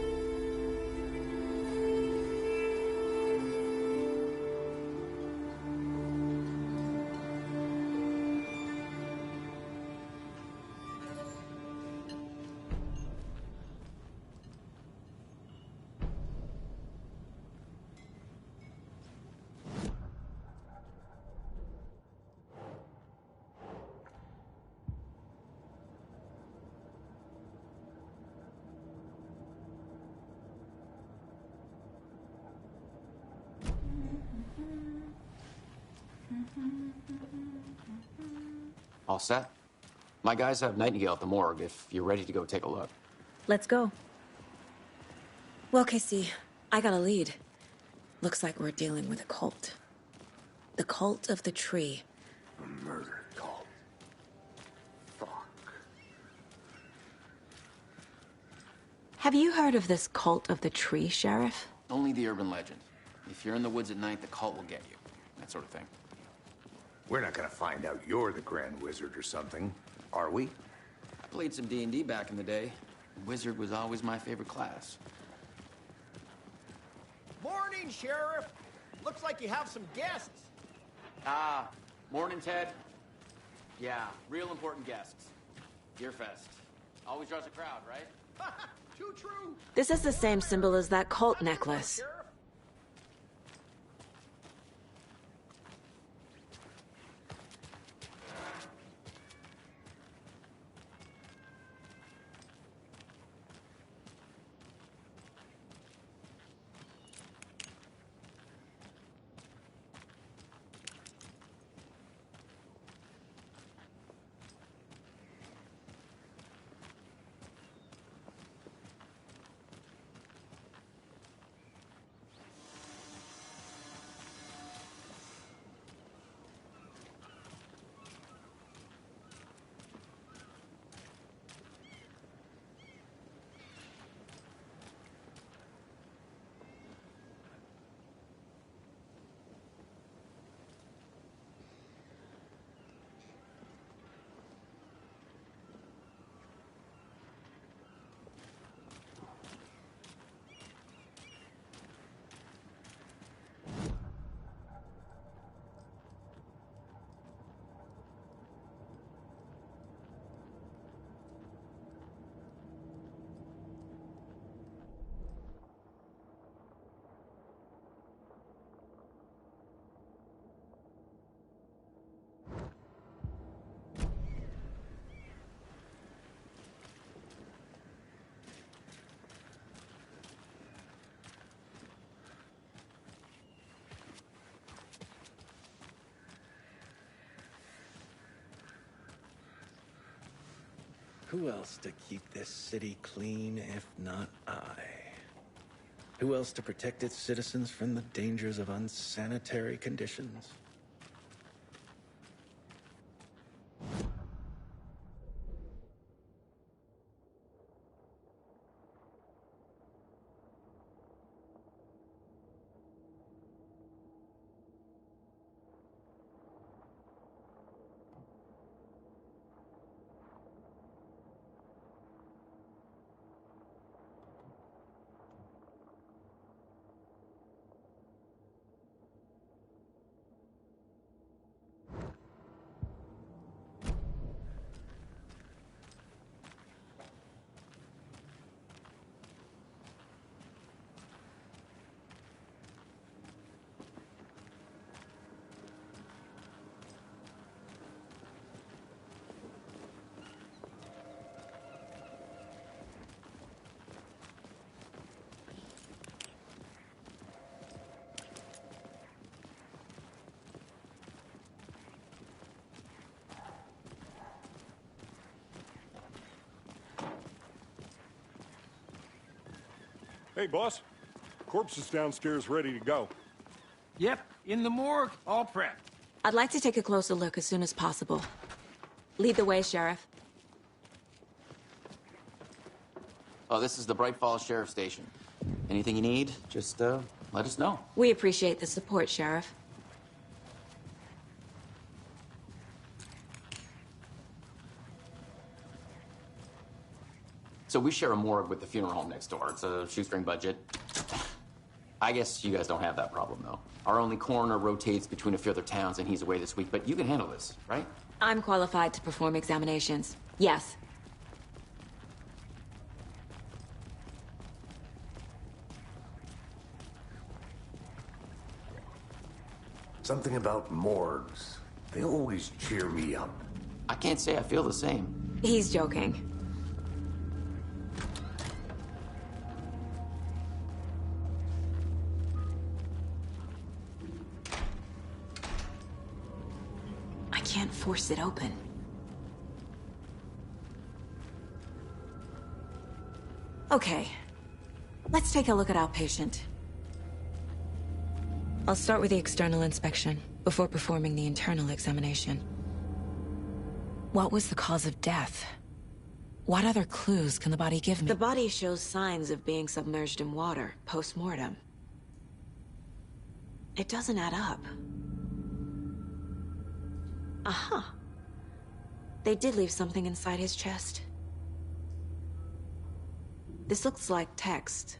All set? My guys have Nightingale at the morgue if you're ready to go take a look. Let's go. Well, Casey, I got a lead. Looks like we're dealing with a cult. The cult of the tree. A murder cult. Fuck. Have you heard of this cult of the tree, Sheriff? Only the urban legend. If you're in the woods at night, the cult will get you. That sort of thing. We're not gonna find out you're the Grand Wizard or something, are we? I played some D&D back in the day. Wizard was always my favorite class. Morning, Sheriff. Looks like you have some guests. Ah, morning, Ted. Yeah, real important guests. Deerfest. Always draws a crowd, right? Too true. This is the same symbol as that cult necklace. Who else to keep this city clean if not I? Who else to protect its citizens from the dangers of unsanitary conditions? Hey, boss. Corpse is downstairs ready to go. Yep, in the morgue, all prepped. I'd like to take a closer look as soon as possible. Lead the way, Sheriff. Oh, this is the Bright Falls Sheriff Station. Anything you need, just let us know. We appreciate the support, Sheriff. So we share a morgue with the funeral home next door. It's a shoestring budget. I guess you guys don't have that problem, though. Our only coroner rotates between a few other towns, and he's away this week, but you can handle this, right? I'm qualified to perform examinations. Yes. Something about morgues. They always cheer me up. I can't say I feel the same. He's joking. I can't force it open. Okay. Let's take a look at our patient. I'll start with the external inspection before performing the internal examination. What was the cause of death? What other clues can the body give me? The body shows signs of being submerged in water post-mortem. It doesn't add up. Uh-huh. They did leave something inside his chest. This looks like text.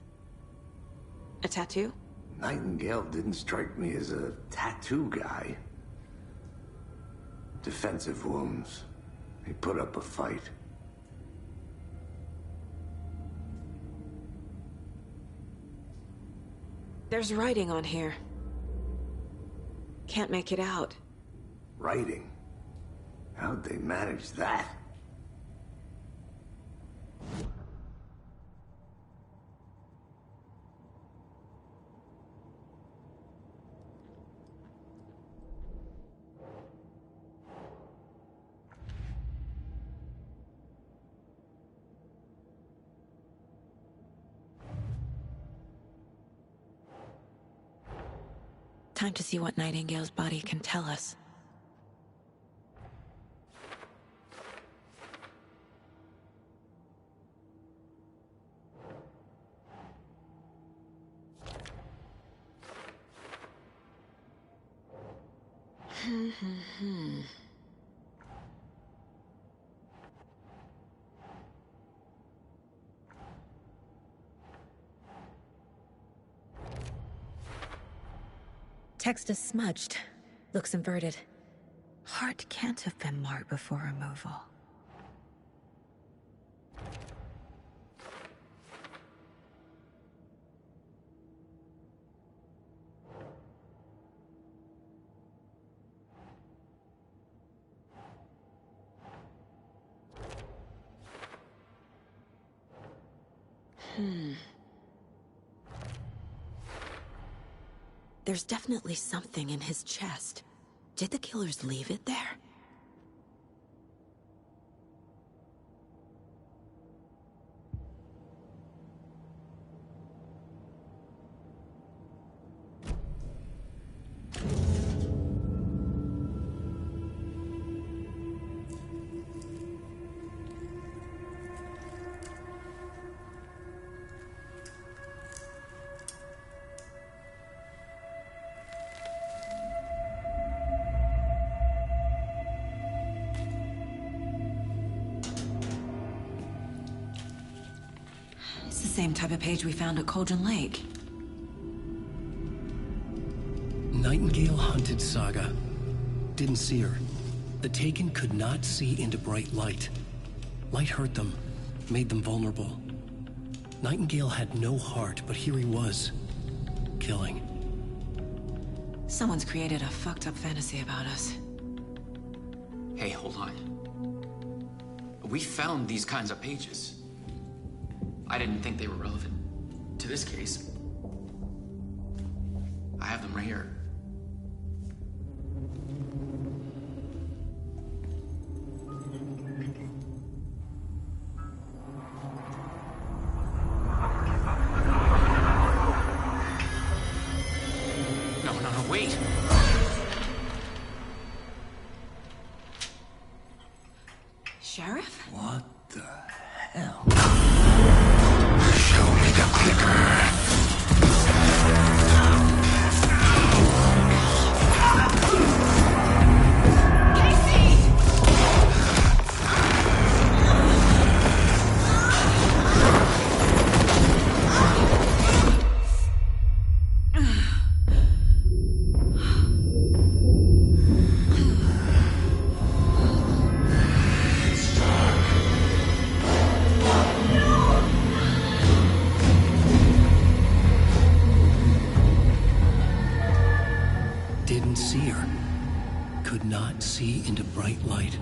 A tattoo? Nightingale didn't strike me as a tattoo guy. Defensive wounds. He put up a fight. There's writing on here. Can't make it out. Writing? How'd they manage that? Time to see what Nightingale's body can tell us. Text is smudged. Looks inverted. Heart can't have been marked before removal. There's definitely something in his chest. Did the killers leave it there? It's the same type of page we found at Cauldron Lake. Nightingale hunted Saga. Didn't see her. The Taken could not see into bright light. Light hurt them, made them vulnerable. Nightingale had no heart, but here he was, killing. Someone's created a fucked up fantasy about us. Hey, hold on. We found these kinds of pages. I didn't think they were relevant to this case. I have them right here. No, wait! Sheriff? What the hell? see into bright light.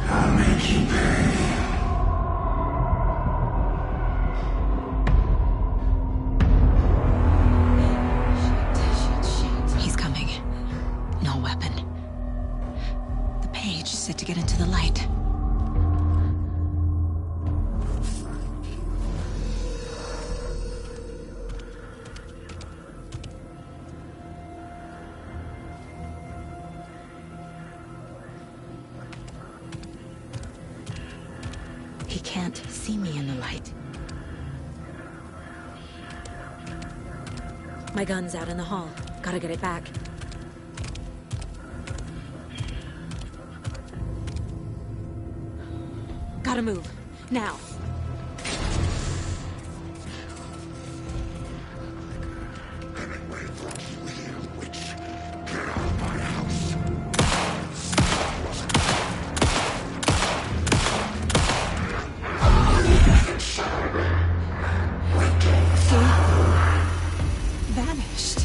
I'll make you pay. He's coming. No weapon. The page set to get into the light. He can't see me in the light. My gun's out in the hall. Gotta get it back. Gotta move. Now. Vanished.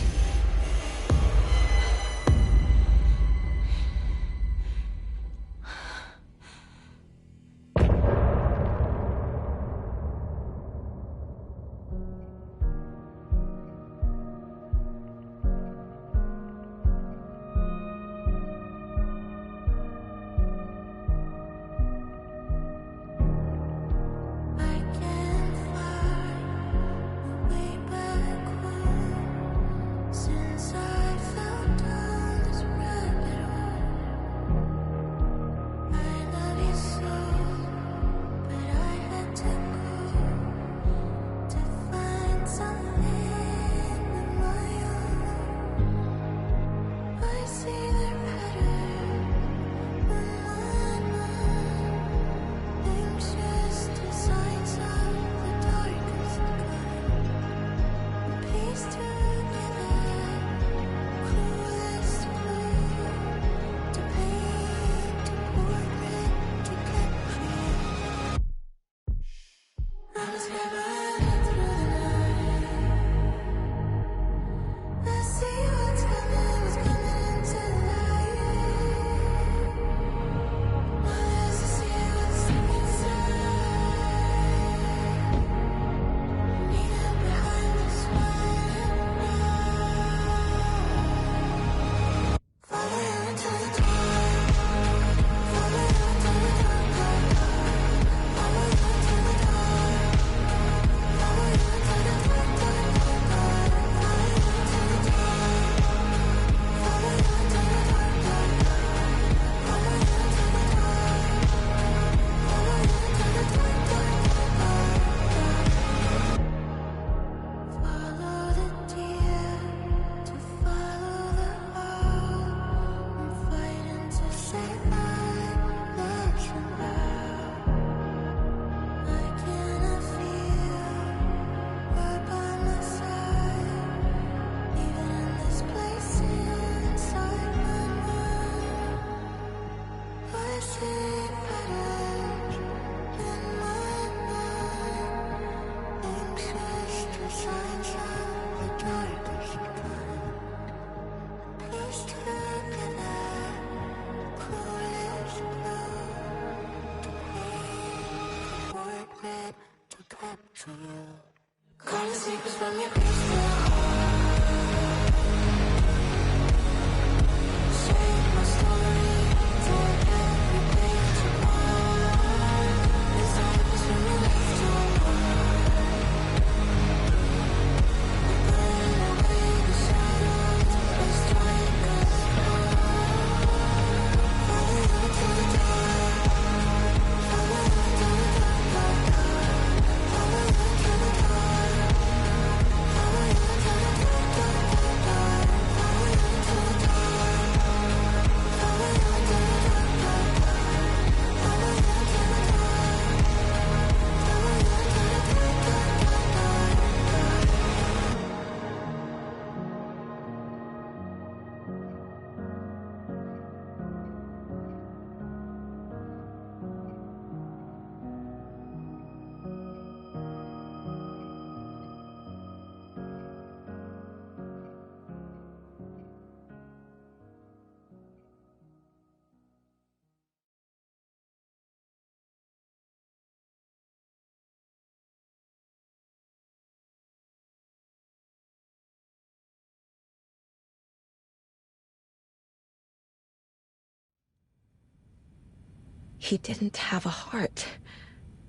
He didn't have a heart,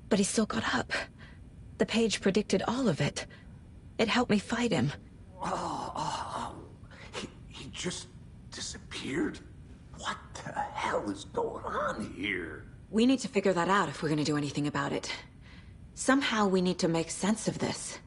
but he still got up. The page predicted all of it. It helped me fight him. He just disappeared? What the hell is going on here? We need to figure that out if we're gonna do anything about it. Somehow we need to make sense of this.